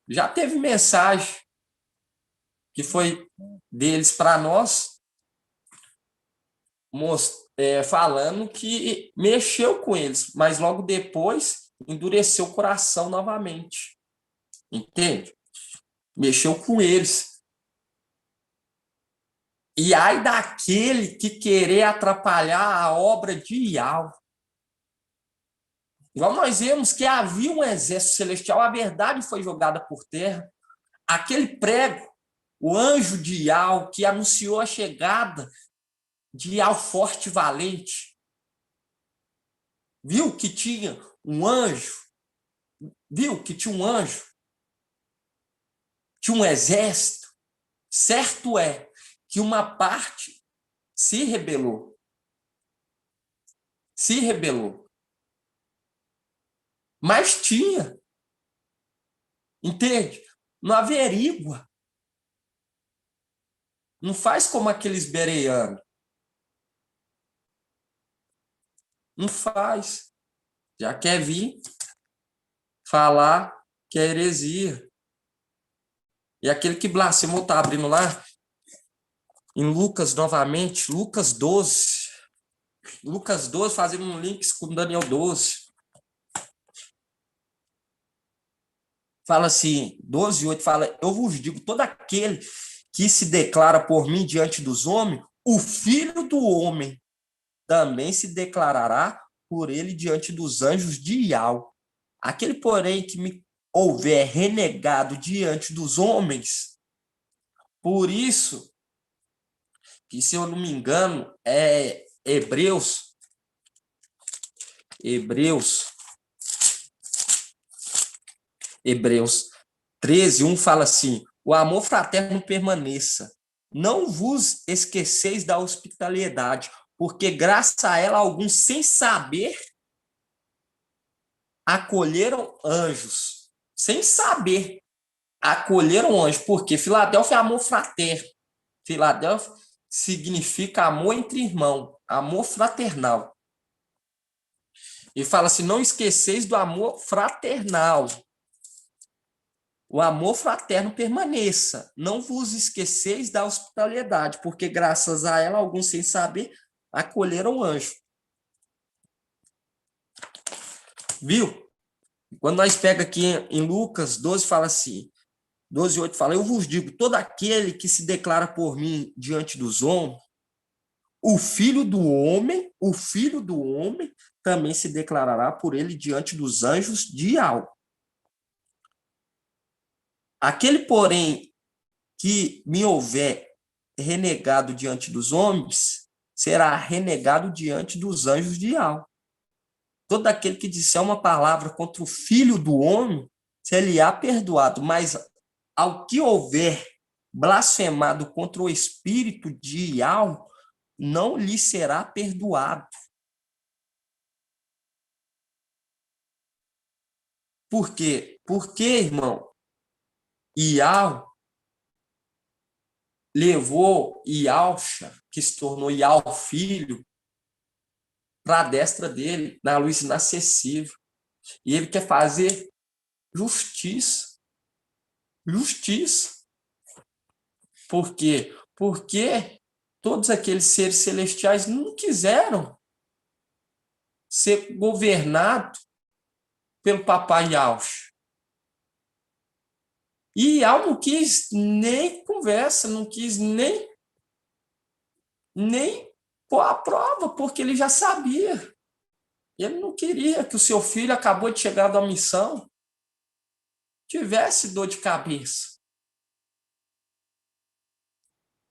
já teve mensagem que foi deles para nós, falando que mexeu com eles, mas logo depois endureceu o coração novamente. Entende? Mexeu com eles. E ai daquele que querer atrapalhar a obra de Iau. Igual nós vemos que havia um exército celestial, a verdade foi jogada por terra. Aquele prego, o anjo de Iau, que anunciou a chegada de Iau forte e valente, viu que tinha um anjo, tinha um exército. Certo é que uma parte se rebelou. Mas tinha. Entende? Não averigua. Não faz como aqueles bereanos. Não faz. Já quer vir falar que é heresia. E aquele que blasfemou, está abrindo lá, em Lucas novamente, Lucas 12. Lucas 12, fazendo um link com Daniel 12. Fala assim, 12:8, fala, eu vos digo, todo aquele que se declara por mim diante dos homens, o Filho do Homem também se declarará por ele diante dos anjos de Iau. Aquele, porém, que me houver renegado diante dos homens, por isso, que se eu não me engano, é Hebreus 13:1 fala assim, o amor fraterno permaneça. Não vos esqueceis da hospitalidade, porque graças a ela alguns sem saber acolheram anjos. Sem saber acolheram anjos, porque Filadélfia é amor fraterno. Filadélfia significa amor entre irmãos, amor fraternal. E fala assim, não esqueceis do amor fraternal. O amor fraterno permaneça. Não vos esqueceis da hospitalidade, porque graças a ela, alguns sem saber, acolheram o anjo. Viu? Quando nós pega aqui em Lucas 12, fala assim, 12:8 fala, eu vos digo, todo aquele que se declara por mim diante dos homens, o Filho do Homem também se declarará por ele diante dos anjos de Iau. Aquele, porém, que me houver renegado diante dos homens, será renegado diante dos anjos de Iau. todo aquele que disser uma palavra contra o Filho do Homem, se-lhe-á perdoado, mas ao que houver blasfemado contra o Espírito de Ial, não lhe será perdoado. Por quê? Porque, irmão, Ial levou Ialcha, que se tornou Ial filho, para a destra dele, na luz inacessível. E ele quer fazer justiça. Justiça. Por quê? Porque todos aqueles seres celestiais não quiseram ser governados pelo papai Yauch. E Yau não quis nem conversa, não quis nem pôr a prova, porque ele já sabia. Ele não queria que o seu filho acabou de chegar da missão tivesse dor de cabeça.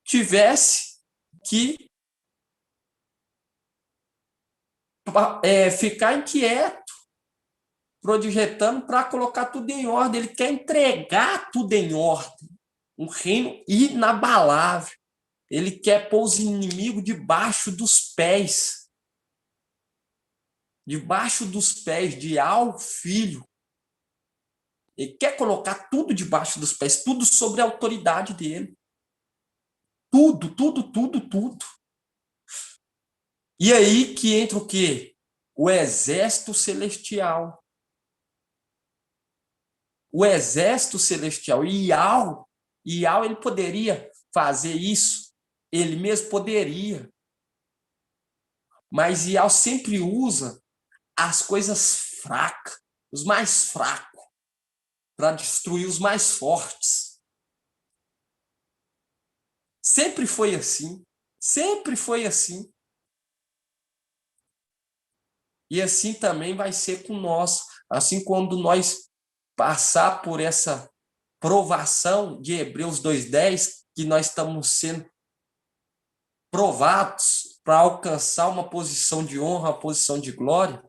Tivesse que ficar inquieto, projetando para colocar tudo em ordem. Ele quer entregar tudo em ordem. Um reino inabalável. Ele quer pôr os inimigos debaixo dos pés. Debaixo dos pés de Ial, filho. Ele quer colocar tudo debaixo dos pés, tudo sobre a autoridade dele. Tudo, tudo, tudo, tudo. E aí que entra o quê? O exército celestial. O exército celestial. E Ial, ele poderia fazer isso. Ele mesmo poderia. Mas Ial sempre usa as coisas fracas, os mais fracos, para destruir os mais fortes. Sempre foi assim. Sempre foi assim. E assim também vai ser com nós. Assim, quando nós passar por essa provação de Hebreus 2:10, que nós estamos sendo provados para alcançar uma posição de honra, uma posição de glória.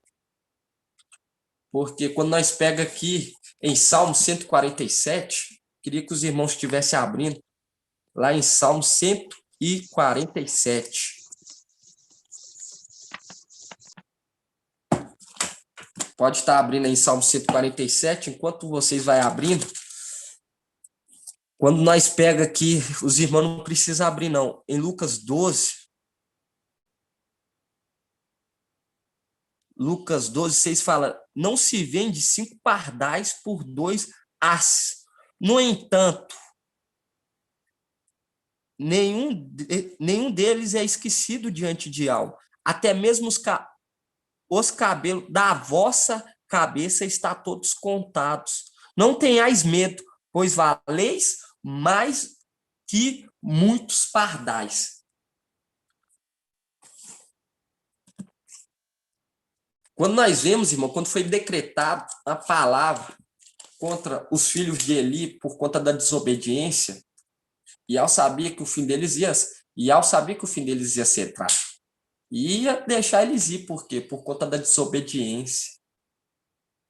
Porque quando nós pega aqui em Salmo 147, queria que os irmãos estivessem abrindo lá em Salmo 147. Pode estar abrindo aí em Salmo 147, enquanto vocês vão abrindo. Quando nós pega aqui, os irmãos não precisam abrir, não. Em Lucas 12, 6 fala, não se vende 5 pardais por 2 asses. No entanto, nenhum deles é esquecido diante de Ial. Até mesmo os cabelos da vossa cabeça está todos contados. Não tenhais medo, pois valeis mais que muitos pardais. Quando nós vemos, irmão, quando foi decretado a palavra contra os filhos de Eli por conta da desobediência, Ial sabia que o fim deles ia ser trágico. E ia deixar eles ir, por quê? Por conta da desobediência.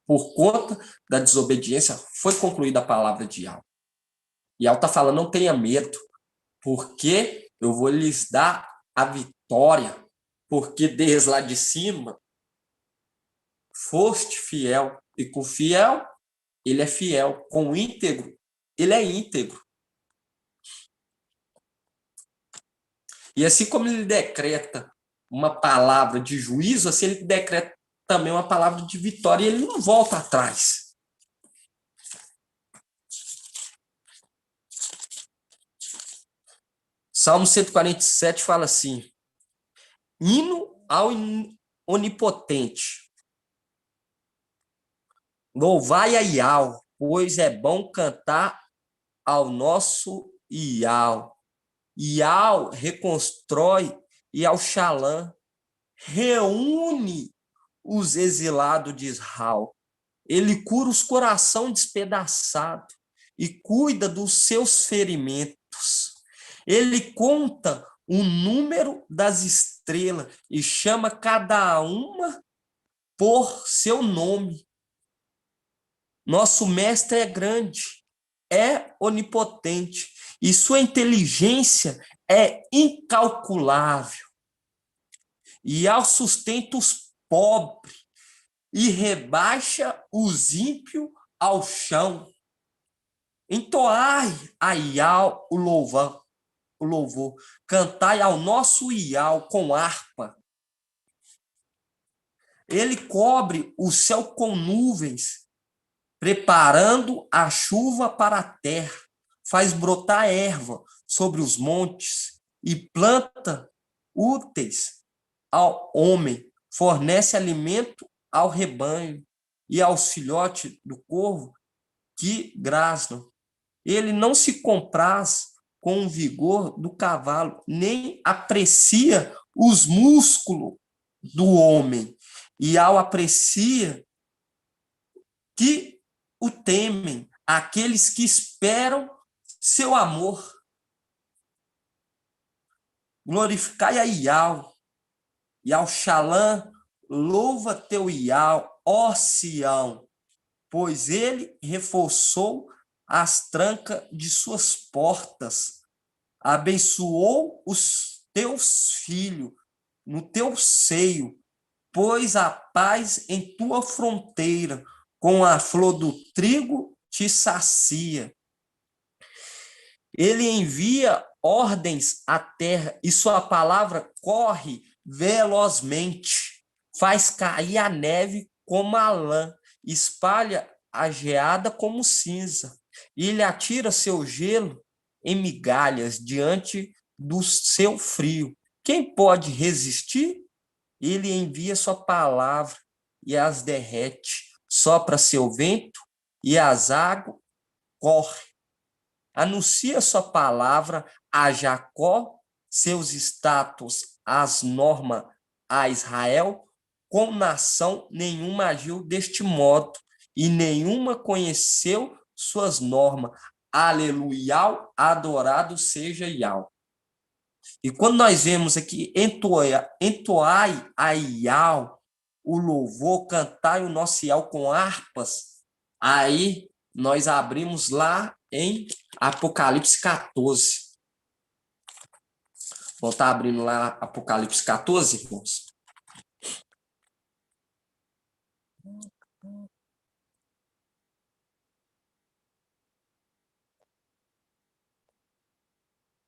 Por conta da desobediência, foi concluída a palavra de Ial. Ial está falando, não tenha medo, porque eu vou lhes dar a vitória, porque desde lá de cima, foste fiel, e com fiel, ele é fiel, com íntegro, ele é íntegro. E assim como ele decreta uma palavra de juízo, assim ele decreta também uma palavra de vitória, e ele não volta atrás. Salmo 147 fala assim, hino ao onipotente. Louvai a Ial, pois é bom cantar ao nosso Ial. Ial reconstrói Ial Shalom, reúne os exilados de Israel. Ele cura os corações despedaçados e cuida dos seus ferimentos. Ele conta o número das estrelas e chama cada uma por seu nome. Nosso mestre é grande, é onipotente, e sua inteligência é incalculável. E ao sustenta os pobres, e rebaixa os ímpios ao chão. Entoai a Iau o louvor, cantai ao nosso Iau com harpa. Ele cobre o céu com nuvens, preparando a chuva para a terra, faz brotar erva sobre os montes e planta úteis ao homem, fornece alimento ao rebanho e aos filhotes do corvo que grasnam. Ele não se compraz com o vigor do cavalo, nem aprecia os músculos do homem, e ao aprecia que o temem, aqueles que esperam seu amor. Glorificai a Iau, e ao Xalã, louva teu Iau, ó Sião, pois ele reforçou as trancas de suas portas, abençoou os teus filhos no teu seio, pôs a paz em tua fronteira, com a flor do trigo te sacia. Ele envia ordens à terra e sua palavra corre velozmente, faz cair a neve como a lã, espalha a geada como cinza. E ele atira seu gelo em migalhas diante do seu frio. Quem pode resistir? Ele envia sua palavra e as derrete, sopra seu vento e as águas correm. Anuncia sua palavra a Jacó, seus status, as normas a Israel. Com nação nenhuma agiu deste modo, e nenhuma conheceu suas normas. Aleluia, adorado seja Iau. E quando nós vemos aqui, entoai a Iau, o louvor, cantai o nosso Iau com harpas, aí nós abrimos lá em Apocalipse 14. Vou estar abrindo lá Apocalipse 14, irmãos.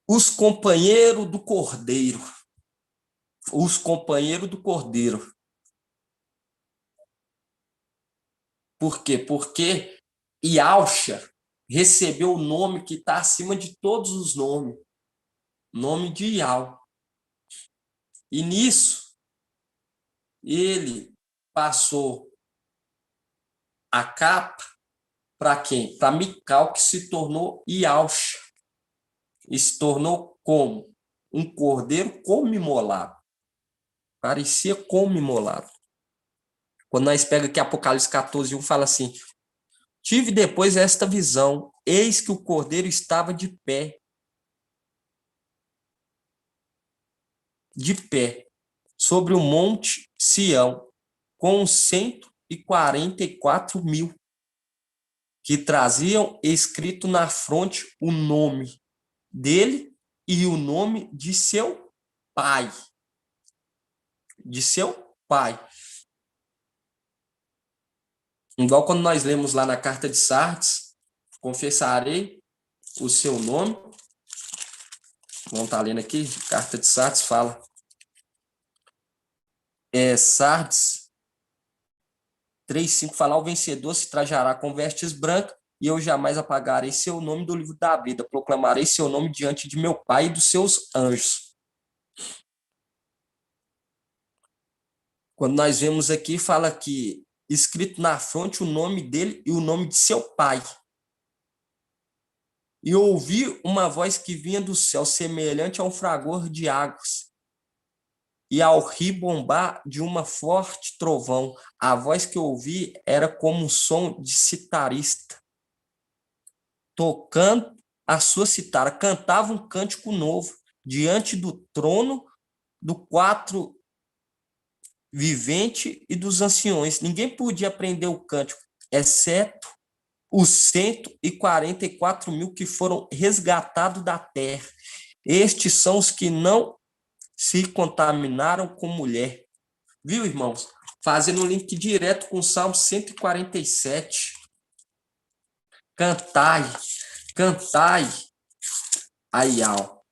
Os companheiros do Cordeiro. Os companheiros do Cordeiro. Por quê? Porque Iauxa recebeu o nome que está acima de todos os nomes. Nome de Iau. E nisso, ele passou a capa para quem? Para Mical, que se tornou Iauxa. E se tornou como? Um cordeiro como imolado. Parecia como imolado. Quando nós pega aqui Apocalipse 14, 1, fala assim: tive depois esta visão, eis que o cordeiro estava de pé, sobre o monte Sião, com 144 mil, que traziam escrito na fronte o nome dele e o nome de seu pai. De seu pai. Igual quando nós lemos lá na carta de Sardes, confessarei o seu nome. Vamos estar lendo aqui, carta de Sardes fala. Sardes 3:5 fala: o vencedor se trajará com vestes brancas, e eu jamais apagarei seu nome do livro da vida, proclamarei seu nome diante de meu Pai e dos seus anjos. Quando nós vemos aqui, fala que escrito na fronte o nome dele e o nome de seu pai. E ouvi uma voz que vinha do céu, semelhante a um fragor de águas, e ao ribombar de uma forte trovão. A voz que ouvi era como um som de citarista, tocando a sua citara, cantava um cântico novo diante do trono, vivente e dos anciões. Ninguém podia aprender o cântico, exceto os 144 mil que foram resgatados da terra. Estes são os que não se contaminaram com mulher. Viu, irmãos? Fazendo um link direto com o Salmo 147. Cantai, cantai a Iau.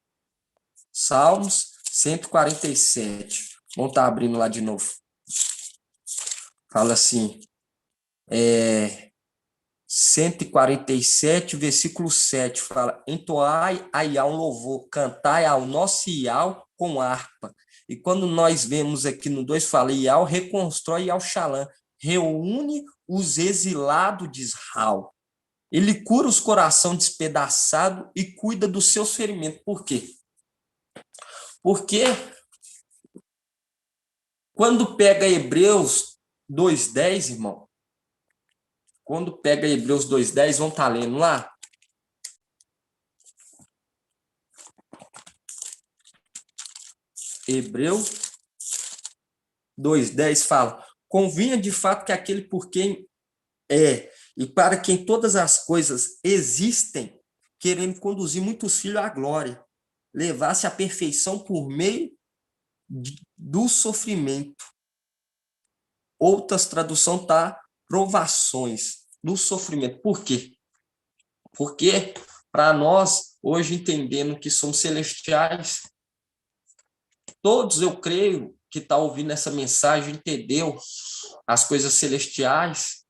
Salmos 147. Vamos estar abrindo lá de novo. Fala assim, 147, versículo 7, fala, entoai a Iau um louvor, cantai ao nosso Iau com harpa. E quando nós vemos aqui no 2, fala, Iau reconstrói Iau Shalom, reúne os exilados de Israel. Ele cura os corações despedaçados e cuida dos seus ferimentos. Por quê? Porque quando pega Hebreus 2:10, irmão, quando pega Hebreus 2:10, vamos estar lendo lá? Hebreus 2:10 fala, convinha de fato que aquele por quem é e para quem todas as coisas existem, querendo conduzir muitos filhos à glória, levasse à perfeição por meio do sofrimento. Outras traduções tá provações do sofrimento. Por quê? Porque para nós, hoje entendendo que somos celestiais, todos eu creio que está ouvindo essa mensagem, entendeu as coisas celestiais,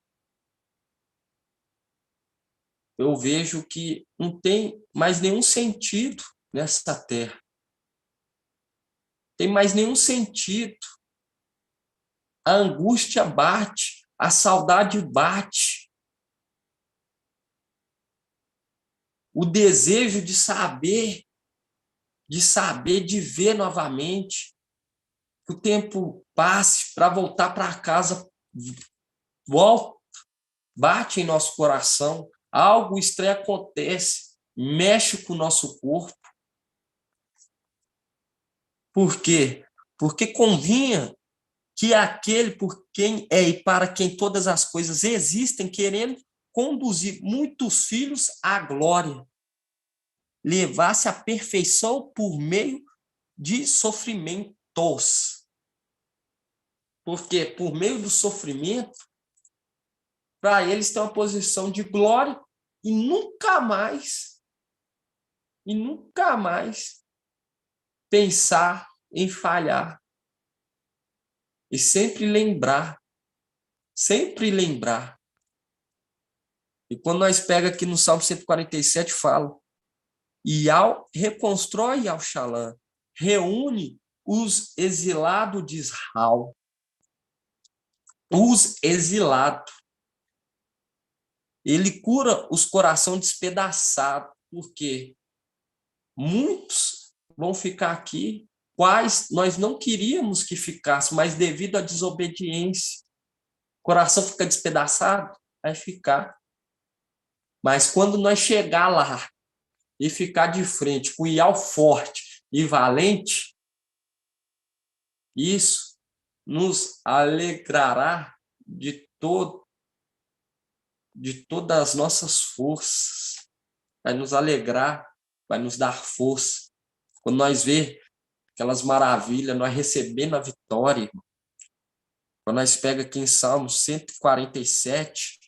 eu vejo que não tem mais nenhum sentido nessa terra. Tem mais nenhum sentido. A angústia bate, a saudade bate. O desejo de saber, de ver novamente, que o tempo passe para voltar para casa, volta, bate em nosso coração, algo estranho acontece, mexe com o nosso corpo. Por quê? Porque convinha que aquele por quem é e para quem todas as coisas existem, querendo conduzir muitos filhos à glória, levasse à perfeição por meio de sofrimentos. Porque por meio do sofrimento, para eles tem uma posição de glória e nunca mais pensar em falhar. E sempre lembrar. E quando nós pega aqui no Salmo 147, fala, Iau reconstrói Iau Shalom, reúne os exilados de Israel. Os exilados. Ele cura os corações despedaçados, porque muitos vão ficar aqui, quais nós não queríamos que ficassem, mas devido à desobediência, o coração fica despedaçado, vai ficar. Mas quando nós chegar lá e ficar de frente com o Iau forte e valente, isso nos alegrará de todas as nossas forças. Vai nos alegrar, vai nos dar força. Quando nós ver aquelas maravilhas, nós recebendo a vitória, irmão. Quando nós pega aqui em Salmos 147,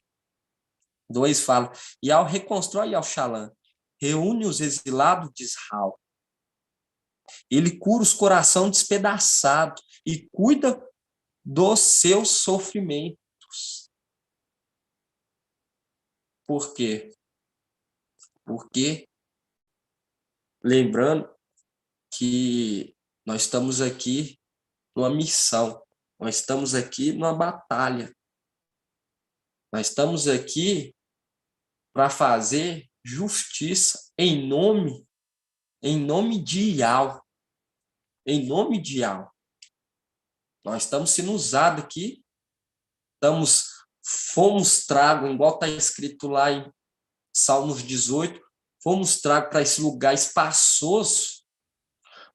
2 fala, Iau reconstrói Iau Shalom, reúne os exilados de Israel. Ele cura os corações despedaçados e cuida dos seus sofrimentos. Por quê? Porque, lembrando que nós estamos aqui numa missão, nós estamos aqui numa batalha, nós estamos aqui para fazer justiça em nome de Iau, Nós estamos sendo usados aqui, fomos tragos, igual está escrito lá em Salmos 18, fomos tragos para esse lugar espaçoso,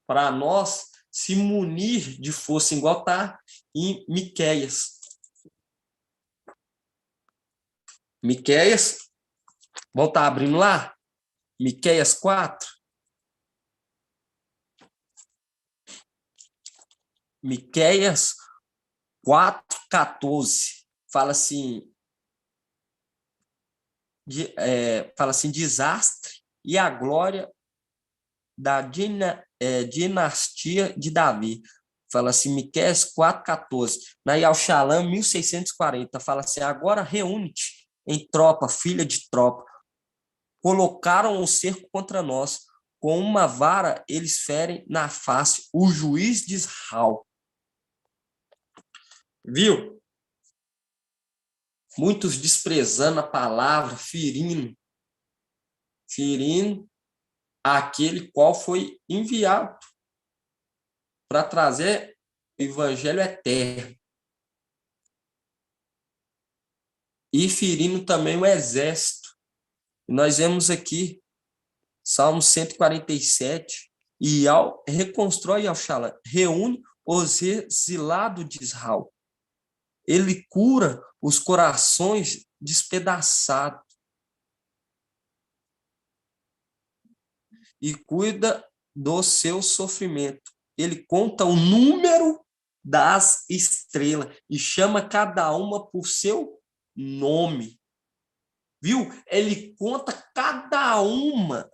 para nós se munir de força, igual está em Miqueias. Miqueias, vamos estar abrindo lá? Miqueias 4. Miqueias 4:14. Fala assim, desastre e a glória da dinastia de Davi. Fala assim, Miqueias 4:14. Na Yalxalã, 1640, fala assim, agora reúne-te em tropa, filha de tropa. Colocaram o cerco contra nós. Com uma vara eles ferem na face o juiz de Israel. Viu? Muitos desprezando a palavra, ferindo aquele qual foi enviado para trazer o evangelho eterno. E ferindo também o exército. E nós vemos aqui, Salmo 147, e reconstrói Yalxalã, reúne os exilados de Israel. Ele cura os corações despedaçados e cuida do seu sofrimento. Ele conta o número das estrelas e chama cada uma por seu nome. Viu? Ele conta cada uma.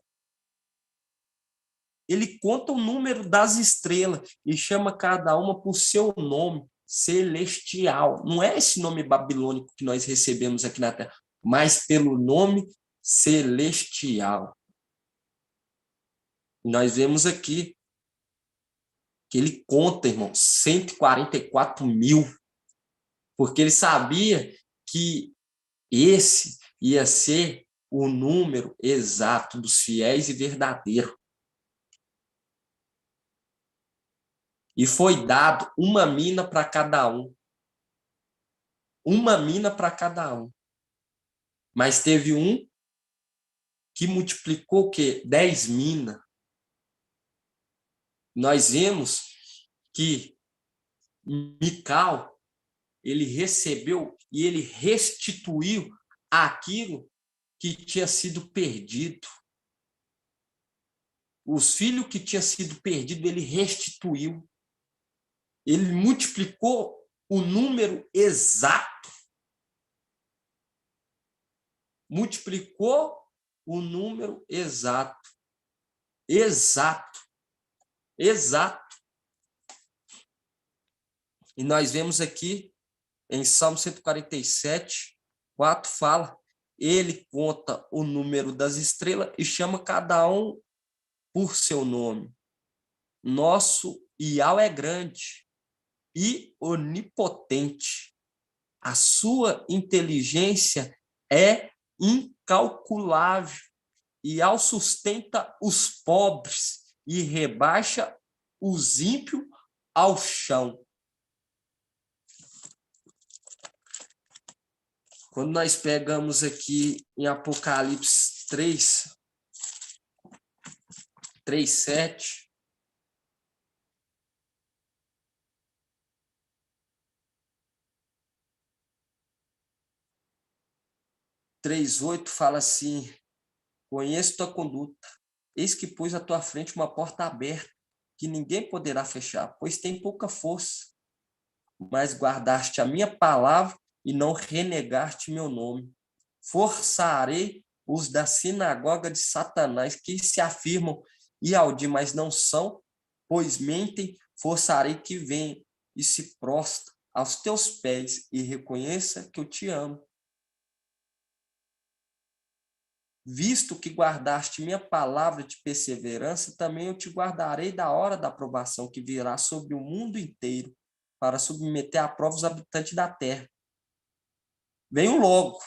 Ele conta o número das estrelas e chama cada uma por seu nome celestial. Não é esse nome babilônico que nós recebemos aqui na Terra, mas pelo nome celestial. Nós vemos aqui que ele conta, irmão, 144 mil, porque ele sabia que esse ia ser o número exato dos fiéis e verdadeiros. E foi dado uma mina para cada um. Uma mina para cada um. Mas teve um que multiplicou o quê? 10 minas. Nós vemos que Mical, ele recebeu e ele restituiu aquilo que tinha sido perdido. Os filhos que tinham sido perdidos, ele restituiu. Ele multiplicou o número exato. Multiplicou o número exato. Exato. Exato. E nós vemos aqui em Salmo 147, 4 fala, ele conta o número das estrelas e chama cada um por seu nome. Nosso Iau é grande e onipotente. A sua inteligência é incalculável. Iau sustenta os pobres e rebaixa os ímpios ao chão. Quando nós pegamos aqui em Apocalipse 3:7, fala assim, conheço tua conduta, eis que pus à tua frente uma porta aberta, que ninguém poderá fechar, pois tem pouca força, mas guardaste a minha palavra e não renegaste meu nome. Forçarei os da sinagoga de Satanás, que se afirmam Ialdi, mas não são, pois mentem, forçarei que venham e se prostra aos teus pés e reconheça que eu te amo. Visto que guardaste minha palavra de perseverança, também eu te guardarei da hora da aprovação que virá sobre o mundo inteiro, para submeter à prova os habitantes da terra. Venho logo,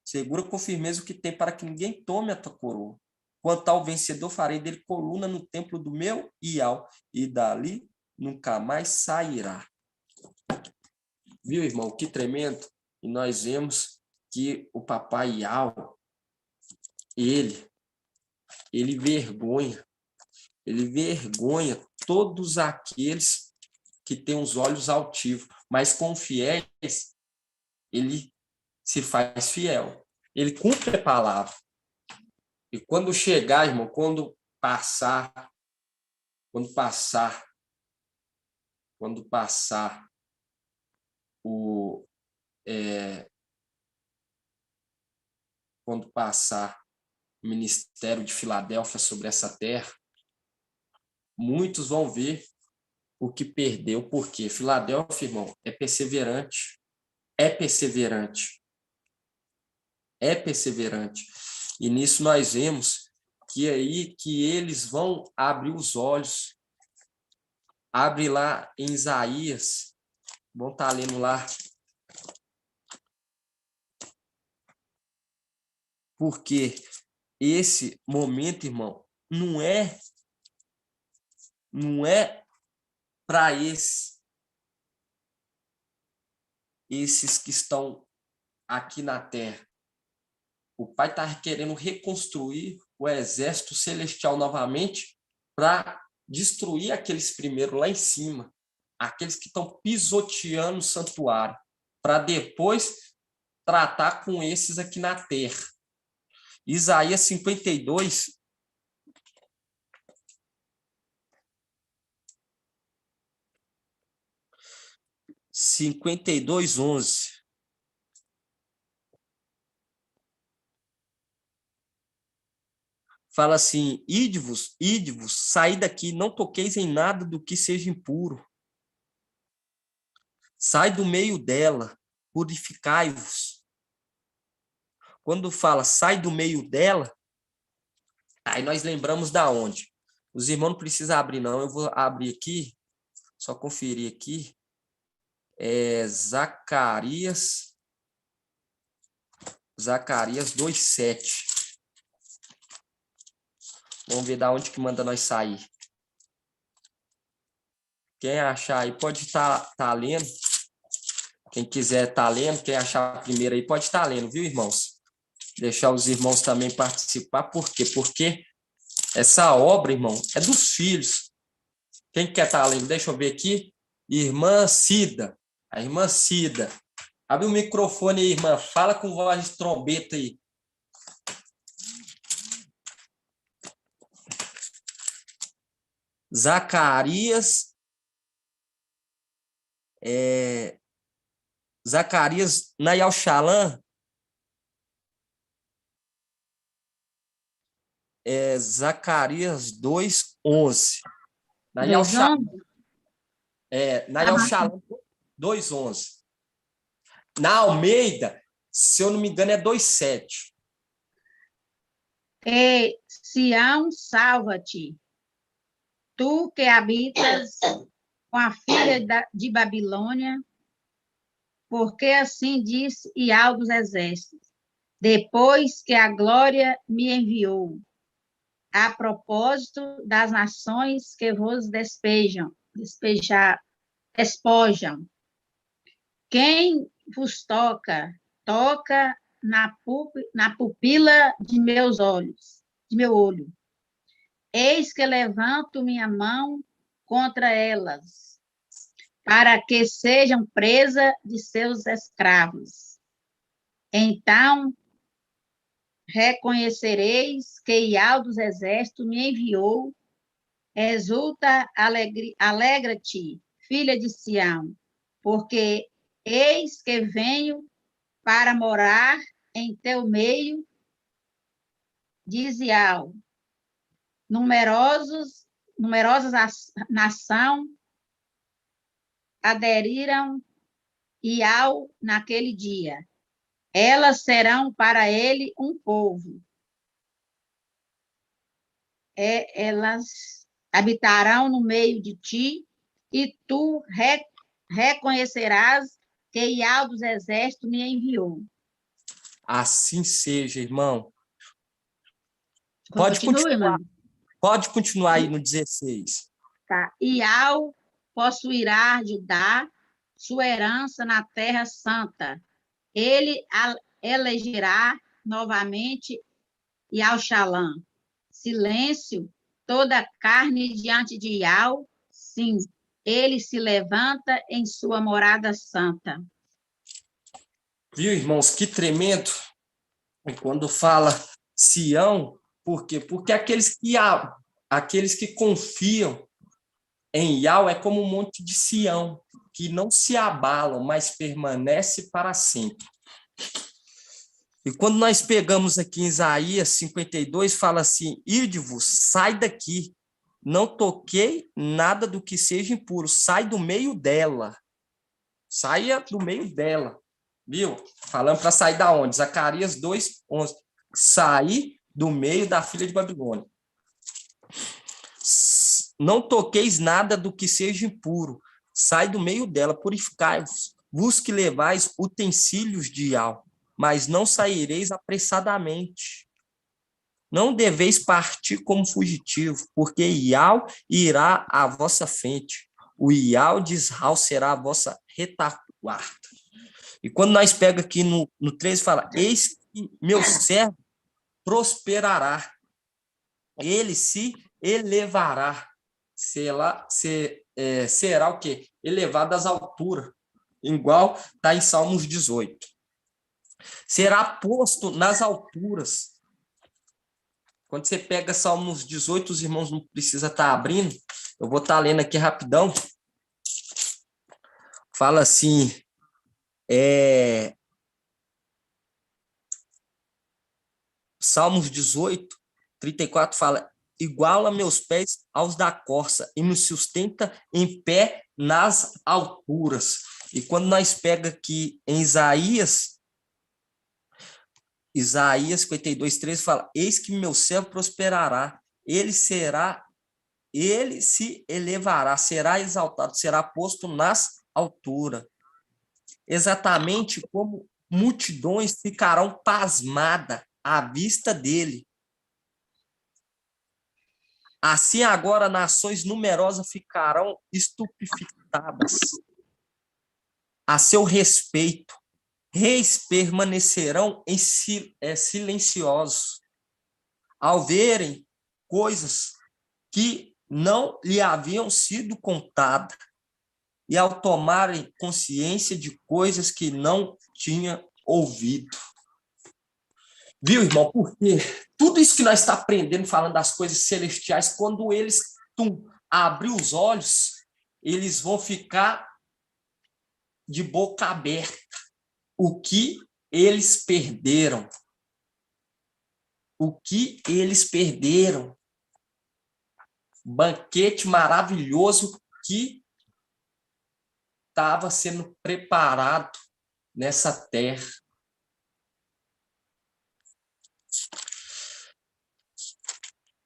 segura com firmeza o que tem, para que ninguém tome a tua coroa. Quanto ao vencedor, farei dele coluna no templo do meu Iau, e dali nunca mais sairá. Viu, irmão? Que tremendo. E nós vemos que o papai Iau, ele vergonha todos aqueles que têm os olhos altivos, mas com fiéis, ele se faz fiel. Ele cumpre a palavra. E quando chegar, irmão, quando passar o quando passar o ministério de Filadélfia sobre essa terra, muitos vão ver o que perdeu, porque Filadélfia, irmão, é perseverante. É perseverante. É perseverante. E nisso nós vemos que aí que eles vão abrir os olhos. Abre lá em Isaías. Vamos estar lendo lá. Porque esse momento, irmão, não é para esses que estão aqui na terra. O Pai está querendo reconstruir o exército celestial novamente para destruir aqueles primeiros lá em cima, aqueles que estão pisoteando o santuário, para depois tratar com esses aqui na terra. Isaías 52, (52, 11). Fala assim: ide-vos, saí daqui, não toqueis em nada do que seja impuro. Sai do meio dela, purificai-vos. Quando fala sai do meio dela, aí nós lembramos da onde? Os irmãos não precisam abrir, não. Eu vou abrir aqui, só conferir aqui. Zacarias 2:7. Vamos ver da onde que manda nós sair. Quem achar aí pode estar lendo. Quem quiser estar lendo, quem achar primeiro aí pode estar lendo, viu, irmãos? Deixar os irmãos também participar. Por quê? Porque essa obra, irmão, é dos filhos. Quem quer estar lendo? Deixa eu ver aqui. Irmã Cida. A irmã Cida. Abre o microfone aí, irmã. Fala com voz de trombeta aí. Zacarias Nayal Shalom. Zacarias 2:11. Nayal Shalom. Nayal Shalom 2:11. Na Almeida, se eu não me engano, é 2:7. Sião, salva-te, tu que habitas com a filha de Babilônia, porque assim disse Ial dos exércitos, depois que a glória me enviou, a propósito das nações que vos despojam. Quem vos toca na pupila de meu olho. Eis que levanto minha mão contra elas, para que sejam presa de seus escravos. Então reconhecereis que Ial dos exércitos me enviou. Exulta, alegra-te, filha de Sião, porque eis que venho para morar em teu meio, diz Ial. Numerosas nação aderiram Ial naquele dia. Elas serão para ele um povo. Elas habitarão no meio de ti, e tu reconhecerás que Ial dos exércitos me enviou. Assim seja, irmão. Pode continuar aí no 16. Tá. Ial possuirá Judá, sua herança na terra santa. Ele elegerá novamente Ial Shalom. Silêncio, toda carne diante de Ial, sim, ele se levanta em sua morada santa. Viu, irmãos, que tremendo. E quando fala Sião, por quê? Porque aqueles que confiam em Yahweh é como um monte de Sião, que não se abalam, mas permanece para sempre. E quando nós pegamos aqui em Isaías 52, fala assim: Ide-vos, sai daqui, não toquei nada do que seja impuro, sai do meio dela. Saia do meio dela. Viu? Falando para sair da onde? Zacarias 2:11. Sair do meio da filha de Babilônia. Não toqueis nada do que seja impuro, sai do meio dela, purificai-vos, vos que levais utensílios de Yahweh, mas não saireis apressadamente. Não deveis partir como fugitivo, porque Yahweh irá à vossa frente. O Yahweh de Israel será a vossa retaguarda. E quando nós pega aqui no 13, fala: eis que meu servo prosperará, ele se elevará, será o quê? Elevado às alturas, igual está em Salmos 18. Será posto nas alturas. Quando você pega Salmos 18, os irmãos não precisam estar abrindo, eu vou estar lendo aqui rapidão. Fala assim, Salmos 18, 34 fala: iguala meus pés aos da corça e me sustenta em pé nas alturas. E quando nós pega aqui em Isaías 52:13 fala: eis que meu servo prosperará, ele se elevará, será exaltado, será posto nas alturas. Exatamente como multidões ficarão pasmadas à vista dele. Assim agora nações numerosas ficarão estupefatas a seu respeito. Reis permanecerão silenciosos ao verem coisas que não lhe haviam sido contadas e ao tomarem consciência de coisas que não tinha ouvido. Viu, irmão? Porque tudo isso que nós estamos aprendendo, falando das coisas celestiais, quando eles abrir os olhos, eles vão ficar de boca aberta. O que eles perderam? O que eles perderam? Banquete maravilhoso que estava sendo preparado nessa terra.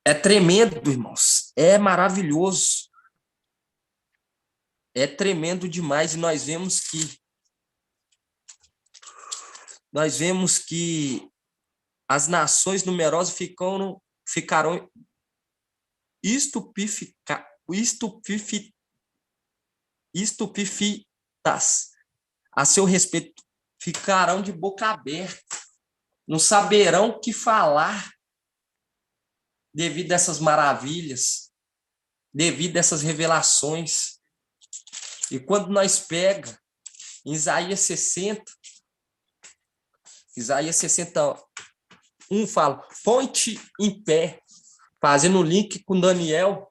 É tremendo, irmãos. É maravilhoso. É tremendo demais. E nós vemos que as nações numerosas ficarão estupefatas a seu respeito, ficarão de boca aberta, não saberão o que falar devido a essas maravilhas, devido a essas revelações. E quando nós pega em Isaías 60, Isaías 61 fala: põe-te em pé, fazendo o link com Daniel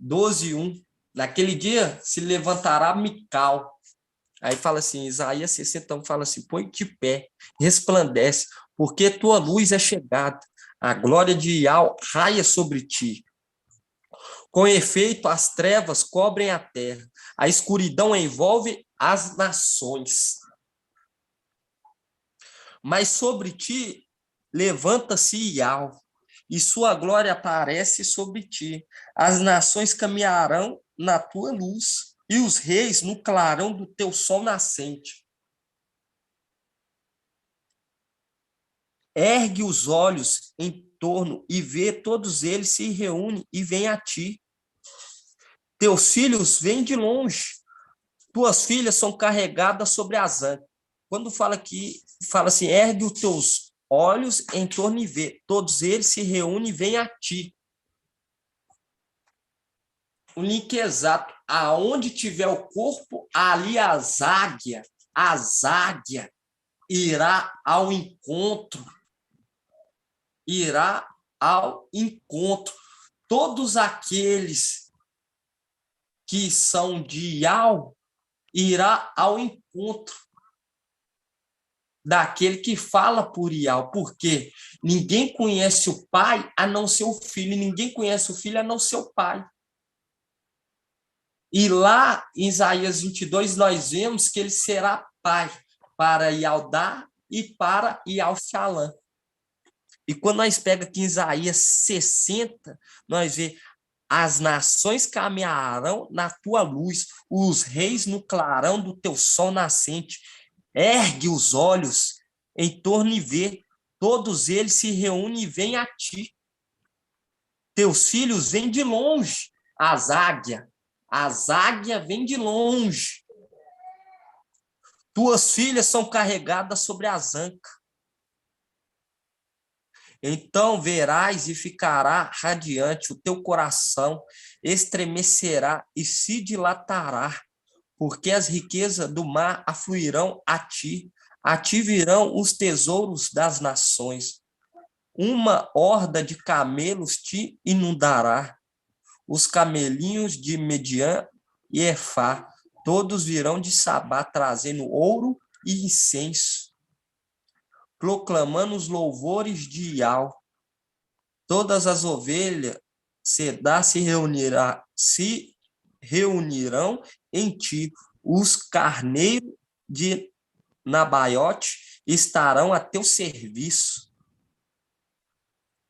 12:1. Naquele dia se levantará Mical. Aí fala assim, Isaías 61 fala assim: põe-te de pé, resplandece, porque tua luz é chegada, a glória de Yahweh raia sobre ti. Com efeito, as trevas cobrem a terra, a escuridão envolve as nações. Mas sobre ti levanta-se Yahweh, e sua glória aparece sobre ti. As nações caminharão na tua luz, e os reis no clarão do teu sol nascente. Ergue os olhos em torno e vê, todos eles se reúnem e vêm a ti. Teus filhos vêm de longe, tuas filhas são carregadas sobre as ancas. Quando fala aqui, fala assim: ergue os teus olhos em torno e vê, todos eles se reúnem e vêm a ti. O link exato. aonde tiver o corpo, ali a águia irá ao encontro. Irá ao encontro. Todos aqueles que são de Ial irá ao encontro daquele que fala por Ial, porque ninguém conhece o pai a não ser o filho, e ninguém conhece o filho a não ser o pai. E lá em Isaías 22, nós vemos que ele será pai para Ialdá e para Ial-Shalã. E quando nós pegamos aqui em Isaías 60, nós vemos: as nações caminharão na tua luz, os reis no clarão do teu sol nascente. Ergue os olhos em torno e vê, todos eles se reúnem e vêm a ti. Teus filhos vêm de longe, as águias vêm de longe. Tuas filhas são carregadas sobre as ancas. Então verás e ficará radiante, o teu coração estremecerá e se dilatará, porque as riquezas do mar afluirão a ti virão os tesouros das nações. Uma horda de camelos te inundará, os camelinhos de Mediã e Efá, todos virão de Sabá, trazendo ouro e incenso, proclamando os louvores de Ial. Todas as ovelhas Cedar se reunirão em ti. Os carneiros de Nabaiote estarão a teu serviço.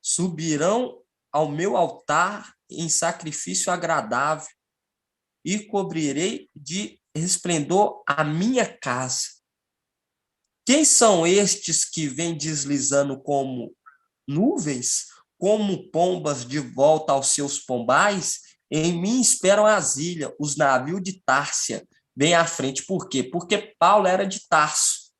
Subirão ao meu altar em sacrifício agradável e cobrirei de resplendor a minha casa. Quem são estes que vêm deslizando como nuvens, como pombas de volta aos seus pombais? Em mim esperam as ilhas, os navios de Társia vêm à frente. Por quê? Porque Paulo era de Tarso,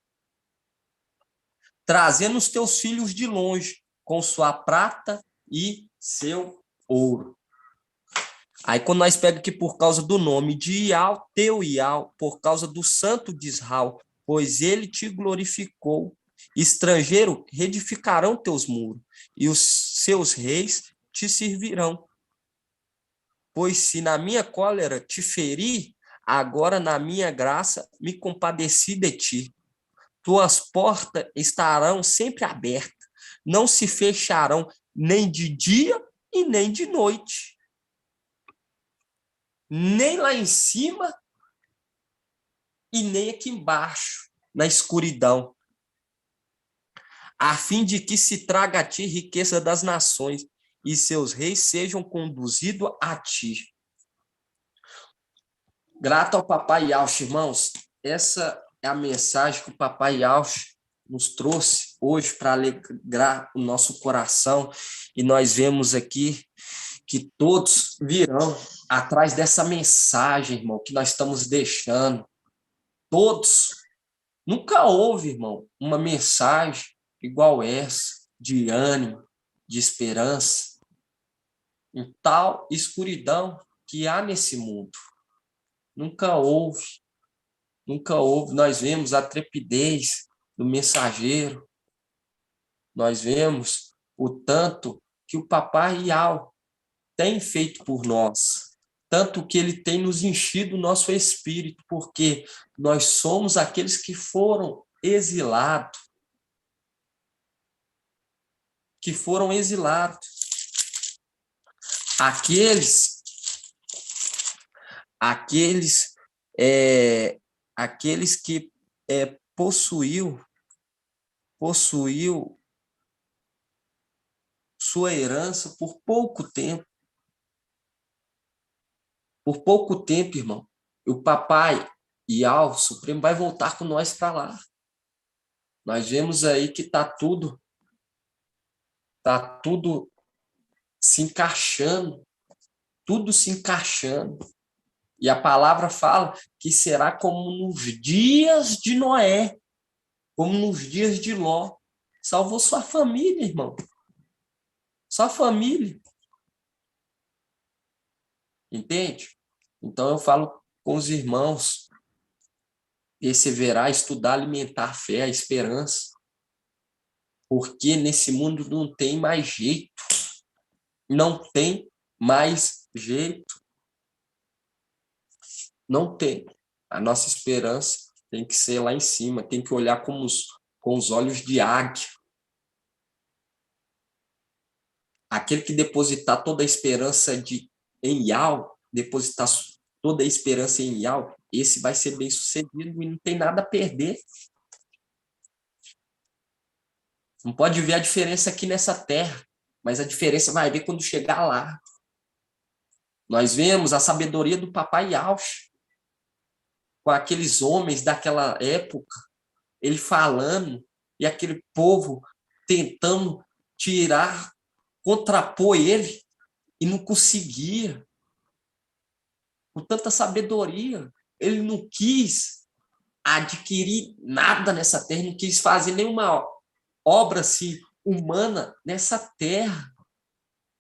trazendo os teus filhos de longe, com sua prata e seu ouro. Aí quando nós pegamos aqui por causa do nome de Ial, teu Ial, por causa do santo de Israel, pois ele te glorificou. Estrangeiro, reedificarão teus muros, e os seus reis te servirão. Pois se na minha cólera te feri, agora na minha graça me compadeci de ti. Tuas portas estarão sempre abertas, não se fecharão nem de dia e nem de noite. Nem lá em cima e nem aqui embaixo, na escuridão, a fim de que se traga a ti riqueza das nações e seus reis sejam conduzidos a ti. Grato ao Papai Yauch, irmãos. Essa é a mensagem que o Papai Yauch nos trouxe hoje para alegrar o nosso coração, e nós vemos aqui que todos virão atrás dessa mensagem, irmão, que nós estamos deixando. Todos. Nunca houve, irmão, uma mensagem igual essa, de ânimo, de esperança, em tal escuridão que há nesse mundo. Nunca houve. Nunca houve. Nós vemos a trepidez do mensageiro. Nós vemos o tanto que o Papai Ial tem feito por nós, tanto que ele tem nos enchido o nosso espírito, porque nós somos aqueles que foram exilados. Aqueles que possuiu sua herança por pouco tempo. Por pouco tempo, irmão. O Papai Ial Supremo vai voltar com nós para lá. Nós vemos aí que está tudo se encaixando. Tudo se encaixando. E a palavra fala que será como nos dias de Noé, como nos dias de Ló. Salvou sua família, irmão. Sua família. Entende? Então, eu falo com os irmãos, perseverar, estudar, alimentar a fé, a esperança, porque nesse mundo não tem mais jeito. Não tem mais jeito. Não tem. A nossa esperança tem que ser lá em cima, tem que olhar com os olhos de águia. Aquele que depositar toda a esperança em Yahweh, depositar toda a esperança em Yahweh, esse vai ser bem sucedido e não tem nada a perder. Não pode ver a diferença aqui nessa terra, mas a diferença vai ver quando chegar lá. Nós vemos a sabedoria do papai Yaush, com aqueles homens daquela época, ele falando, e aquele povo tentando tirar, contrapor ele, e não conseguia. Com tanta sabedoria, ele não quis adquirir nada nessa terra, não quis fazer nenhuma obra assim, humana nessa terra.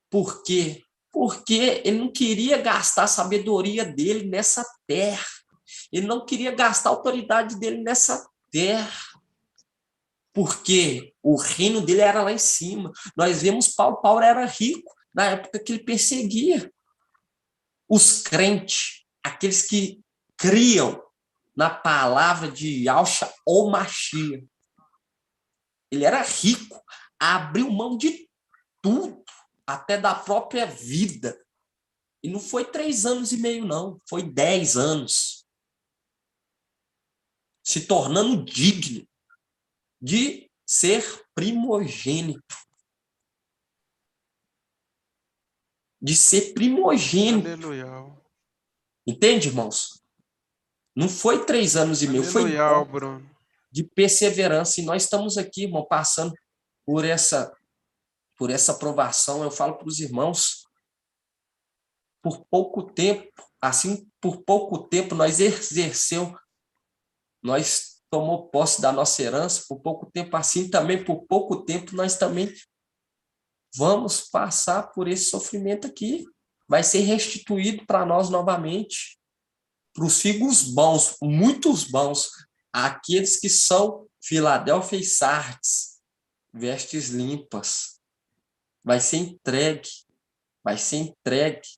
Por quê? Porque ele não queria gastar a sabedoria dele nessa terra. Ele não queria gastar a autoridade dele nessa terra. Porque o reino dele era lá em cima. Nós vemos Paulo. Paulo era rico na época que ele perseguia os crentes, aqueles que criam na palavra de Yahshua ou Mashiach. Ele era rico, abriu mão de tudo, até da própria vida. E não foi 3 anos e meio, não. Foi 10 anos. Se tornando digno de ser primogênito. De ser primogênito. Aleluia. Entende, irmãos? Não foi 3 anos e meio, foi Aleluia, Bruno. de perseverança. E nós estamos aqui, irmão, passando por essa provação. Eu falo para os irmãos, por pouco tempo, assim, por pouco tempo nós tomou posse da nossa herança, por pouco tempo, assim também, por pouco tempo, nós também vamos passar por esse sofrimento aqui. Vai ser restituído para nós novamente. Para os filhos bons, muitos bons, aqueles que são Filadélfia e Sardes, vestes limpas. Vai ser entregue, vai ser entregue,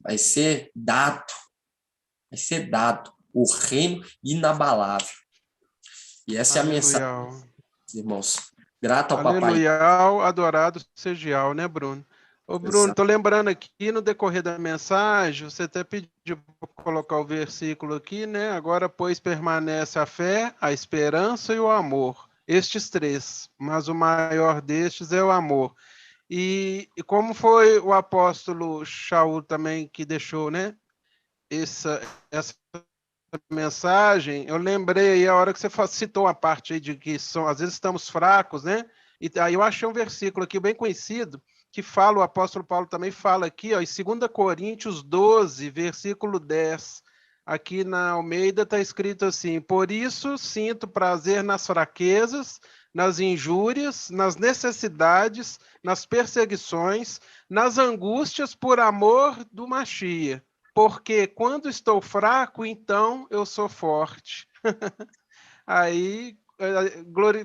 vai ser dado o reino inabalável. E essa é a mensagem, irmãos. Grato ao papai. Aleluia, adorado seja, né, Bruno? Ô, Bruno, estou lembrando aqui, no decorrer da mensagem, você até pediu para colocar o versículo aqui, né? Agora, pois, permanece a fé, a esperança e o amor. Estes 3, mas o maior destes é o amor. E como foi o apóstolo Shaul também que deixou, né? Essa mensagem, eu lembrei aí a hora que você citou a parte aí de que às vezes estamos fracos, né? E aí eu achei um versículo aqui bem conhecido, que fala, o apóstolo Paulo também fala aqui, ó, em 2 Coríntios 12, versículo 10, aqui na Almeida está escrito assim: por isso sinto prazer nas fraquezas, nas injúrias, nas necessidades, nas perseguições, nas angústias por amor do Machia. Porque quando estou fraco, então eu sou forte. Aí,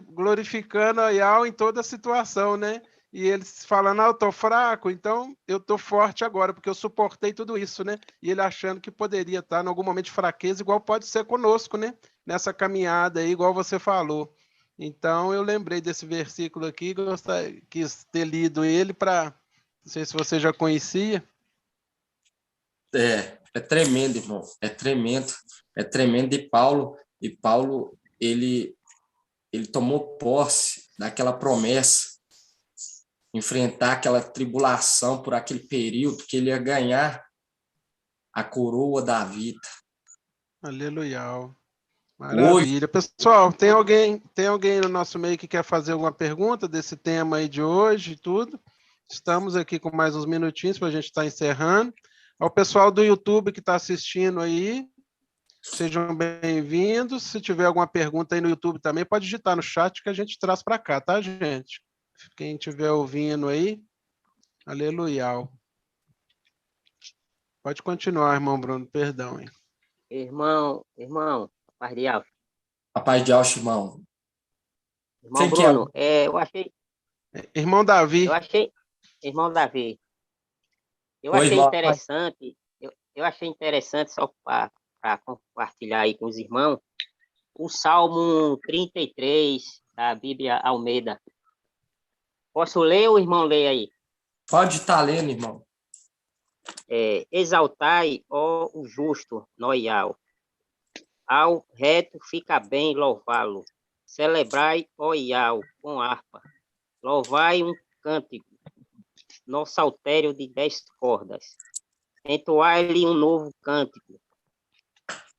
glorificando a Yahweh em toda a situação, né? E eles falando, eu estou fraco, então eu estou forte agora, porque eu suportei tudo isso, né? E ele achando que poderia estar em algum momento de fraqueza, igual pode ser conosco, né? Nessa caminhada aí, igual você falou. Então, eu lembrei desse versículo aqui, quis ter lido ele para... Não sei se você já conhecia. É tremendo, irmão. É tremendo. E Paulo, ele tomou posse daquela promessa, enfrentar aquela tribulação por aquele período que ele ia ganhar a coroa da vida. Aleluia. Maravilha. Hoje... Pessoal, tem alguém no nosso meio que quer fazer alguma pergunta desse tema aí de hoje e tudo? Estamos aqui com mais uns minutinhos para a gente estar encerrando. Ao pessoal do YouTube que está assistindo aí, sejam bem-vindos. Se tiver alguma pergunta aí no YouTube também, pode digitar no chat que a gente traz para cá, tá, gente? Quem estiver ouvindo aí, aleluia. Pode continuar, irmão Bruno, perdão, hein? Irmão, paz de Alfa. A paz de Alcho, irmão. Irmão Quem que é? Bruno, Irmão Davi. irmão Davi, eu Oi, achei irmão. interessante, eu achei interessante, só para compartilhar aí com os irmãos, o Salmo 33 da Bíblia Almeida. Posso ler ou o irmão lê aí? Pode estar lendo, irmão. Exaltai, ó o justo, noial. Ao reto fica bem louvá-lo. Celebrai, ó Iau, com harpa. Louvai um cântico, no saltério de 10 cordas. Entoai-lhe um novo cântico.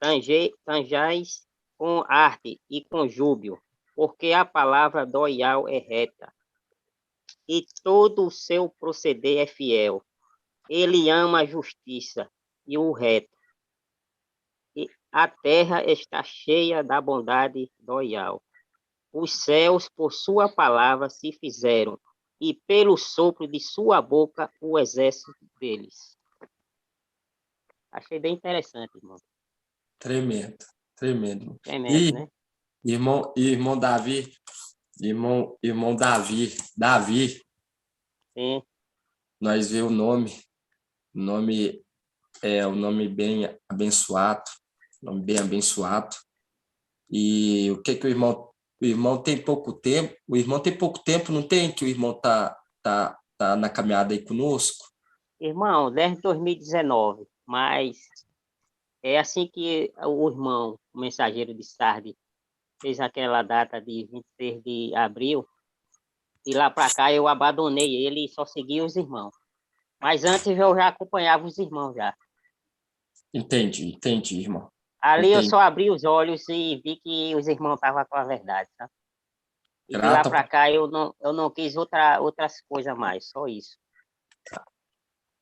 Tanjais com arte e com júbilo, porque a palavra do Iau é reta, e todo o seu proceder é fiel. Ele ama a justiça e o reto. E a terra está cheia da bondade do Iau. Os céus, por sua palavra, se fizeram, e pelo sopro de sua boca, o exército deles. Achei bem interessante, irmão. Tremendo, tremendo. Tremendo, E, né? irmão Davi, irmão Davi, Sim. nós vemos o nome é um nome bem abençoado, E o que o irmão tem pouco tempo, não tem, que o irmão tá na caminhada aí conosco? Irmão, desde 2019, mas é assim que o irmão, o mensageiro de Sardes, fez aquela data de 23 de abril, e lá para cá eu abandonei ele e só segui os irmãos. Mas antes eu já acompanhava os irmãos já. Entendi, irmão. Ali eu Entendi. só abri os olhos e vi que os irmãos estavam com a verdade, tá? E de lá Grato, para cá eu não quis outras coisas mais, só isso.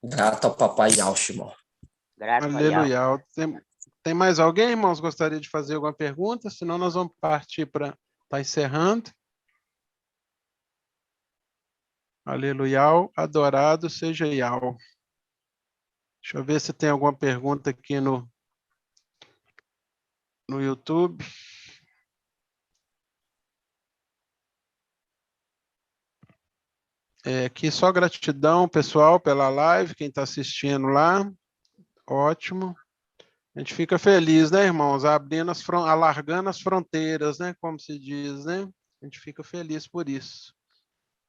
grato ao papai Yauch, irmão. Grato a Deus. Aleluia. Tem mais alguém, irmãos? Gostaria de fazer alguma pergunta? Senão nós vamos partir para estar encerrando. Aleluia. Adorado seja Yau. Deixa eu ver se tem alguma pergunta aqui no YouTube. Aqui só gratidão, pessoal, pela live, quem está assistindo lá. Ótimo. A gente fica feliz, né, irmãos? Alargando as fronteiras, né? Como se diz, né? A gente fica feliz por isso.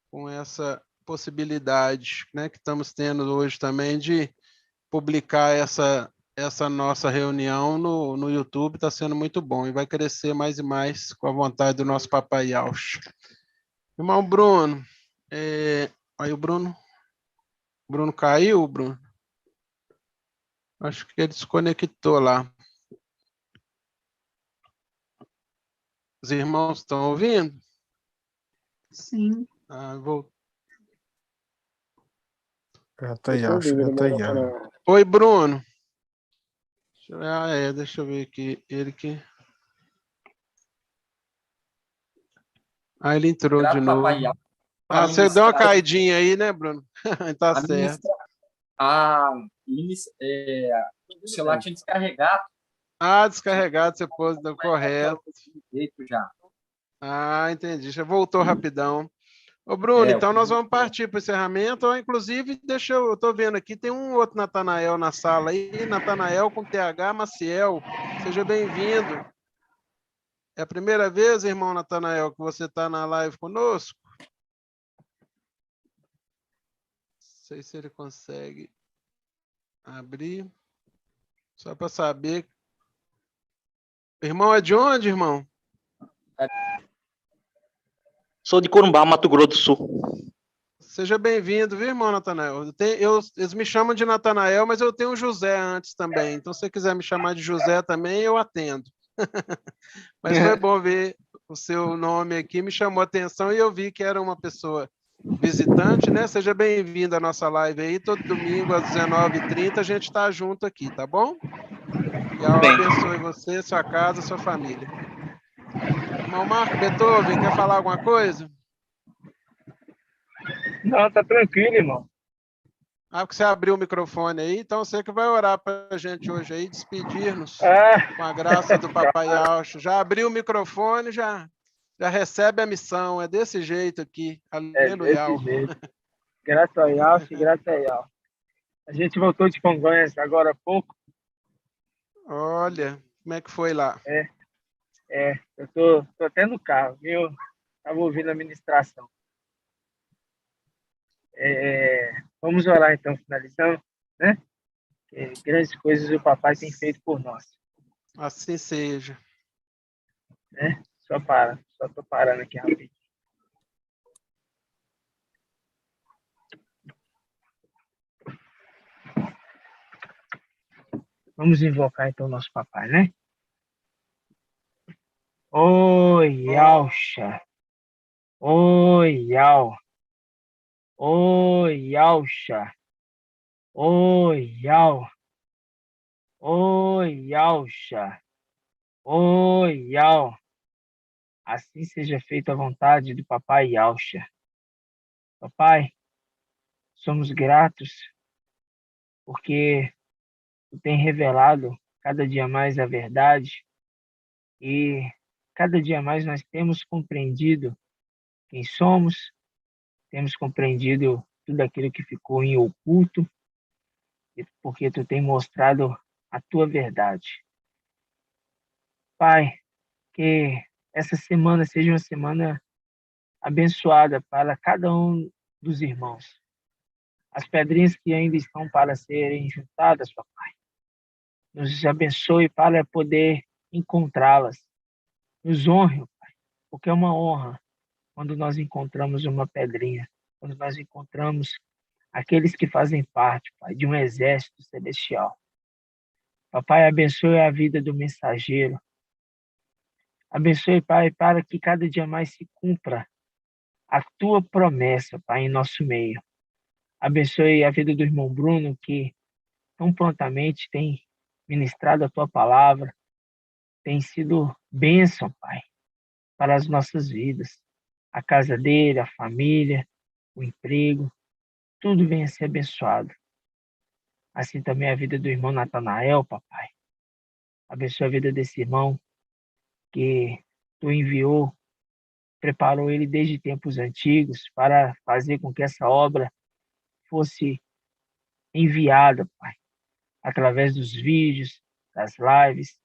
Com essa possibilidade, né, que estamos tendo hoje também de publicar essa nossa reunião no YouTube, está sendo muito bom e vai crescer mais e mais com a vontade do nosso papai Yauch. Irmão Bruno, aí o Bruno caiu, Bruno? Acho que ele desconectou lá. Os irmãos estão ouvindo? Sim. Vou... Já tá aí, acho, já tá aí. Oi, Bruno. Deixa eu ver aqui. Ele que... ele entrou de novo. Você deu uma caidinha aí, né, Bruno? Tá certo. O celular tinha descarregado. Descarregado, você pôs correto. Já. Entendi. Já voltou rapidão. Ô, Bruno, então nós vamos partir para o encerramento. Inclusive, eu estou vendo aqui, tem um outro Natanael na sala aí, Natanael com TH Maciel. Seja bem-vindo. É a primeira vez, irmão Natanael, que você está na live conosco? Não sei se ele consegue abrir. Só para saber. Irmão, é de onde, irmão? Sou de Corumbá, Mato Grosso do Sul. Seja bem-vindo, viu, irmão Natanael? Eles me chamam de Natanael, mas eu tenho um José antes também. Então, se você quiser me chamar de José também, eu atendo. Mas foi bom ver o seu nome aqui, me chamou a atenção e eu vi que era uma pessoa visitante, né? Seja bem-vindo à nossa live aí. Todo domingo às 19h30 a gente está junto aqui, tá bom? E a abençoe você, sua casa, sua família. Irmão Marco Beethoven, quer falar alguma coisa? Não, tá tranquilo, irmão. Ah, porque você abriu o microfone aí, então você que vai orar para a gente hoje aí, despedir-nos com a graça do Papai Alcho. Já abriu o microfone, já recebe a missão, é desse jeito aqui. Aleluia. Desse jeito. Graças a Deus, graças a Deus. A gente voltou de Congonhas agora há pouco. Olha, como é que foi lá? Eu tô até no carro, viu? Estava ouvindo a ministração. Vamos orar então, finalizando, né? Grandes coisas o papai tem feito por nós. Assim seja. Né? Só tô parando aqui rapidinho. Vamos invocar então o nosso papai, né? Oi, Alcha. Oi, Al. Oi, Alcha. Oi, Al. Oi, Alcha. Oi, Al. Assim seja feita a vontade do papai Yalcha. Papai, somos gratos porque tu tem revelado cada dia mais a verdade e cada dia mais nós temos compreendido quem somos, temos compreendido tudo aquilo que ficou em oculto, porque tu tem mostrado a tua verdade. Pai, que essa semana seja uma semana abençoada para cada um dos irmãos. As pedrinhas que ainda estão para serem juntadas, papai, nos abençoe para poder encontrá-las. Nos honre, pai, porque é uma honra quando nós encontramos uma pedrinha, quando nós encontramos aqueles que fazem parte, pai, de um exército celestial. Papai, abençoe a vida do mensageiro. Abençoe, pai, para que cada dia mais se cumpra a tua promessa, pai, em nosso meio. Abençoe a vida do irmão Bruno, que tão prontamente tem ministrado a tua palavra, tem sido bênção, Pai, para as nossas vidas. A casa dele, a família, o emprego, tudo venha a ser abençoado. Assim também a vida do irmão Natanael, papai. Abençoa a vida desse irmão que tu enviou, preparou ele desde tempos antigos para fazer com que essa obra fosse enviada, Pai, através dos vídeos, das lives.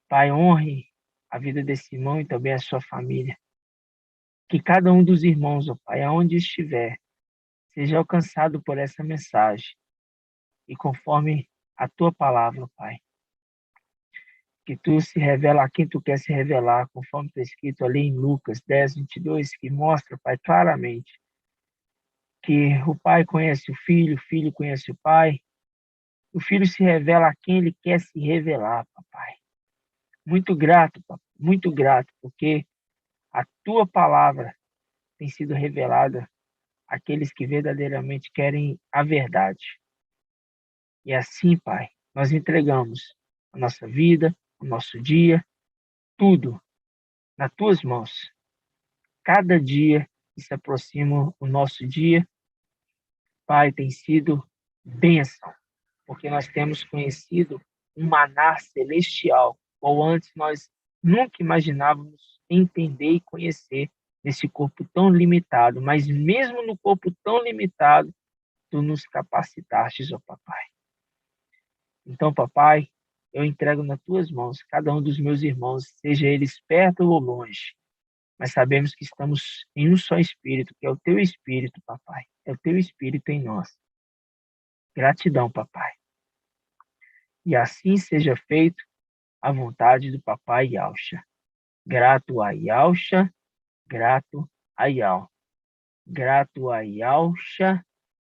Pai, honre a vida desse irmão e também a sua família. Que cada um dos irmãos, ó Pai, aonde estiver, seja alcançado por essa mensagem. E conforme a tua palavra, ó Pai, que tu se revela a quem tu quer se revelar, conforme está escrito ali em Lucas 10, 22, que mostra, Pai, claramente que o Pai conhece o Filho conhece o Pai, o Filho se revela a quem ele quer se revelar, papai. Muito grato, papai, muito grato, porque a tua palavra tem sido revelada àqueles que verdadeiramente querem a verdade. E assim, Pai, nós entregamos a nossa vida, o nosso dia, tudo nas tuas mãos. Cada dia que se aproxima o nosso dia, Pai, tem sido bênção, porque nós temos conhecido um maná celestial, ou antes nós nunca imaginávamos entender e conhecer nesse corpo tão limitado, mas mesmo no corpo tão limitado, tu nos capacitastes, ó papai. Então, papai, eu entrego nas tuas mãos cada um dos meus irmãos, seja eles perto ou longe, mas sabemos que estamos em um só espírito, que é o teu espírito, papai. É o teu espírito em nós. Gratidão, papai. E assim seja feito a vontade do papai Yalcha. Grato a Yalcha, grato a Yal. Grato a Yalcha,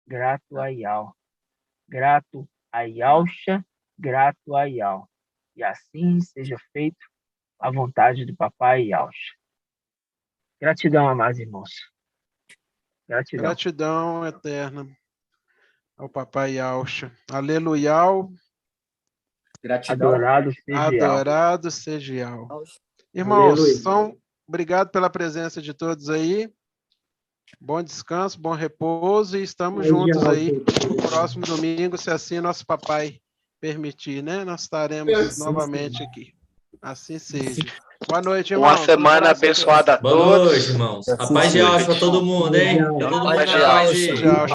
grato a Yal. Grato a Yalcha, grato a Yal. E assim seja feito a vontade do papai Yalcha. Gratidão, amados irmãos. Gratidão. Gratidão eterna ao papai Yalcha. Aleluia. Gratidão. Adorado seja Yal. Adorado seja Yal. Irmãos, obrigado pela presença de todos aí. Bom descanso, bom repouso e estamos juntos aí no próximo domingo, se assim nosso papai permitir, né? Nós estaremos novamente aqui. Assim seja. Boa noite, irmão. Uma semana abençoada a todos. Boa noite, irmãos. A paz de Deus para todo mundo, hein? Paz de Deus. Tchau.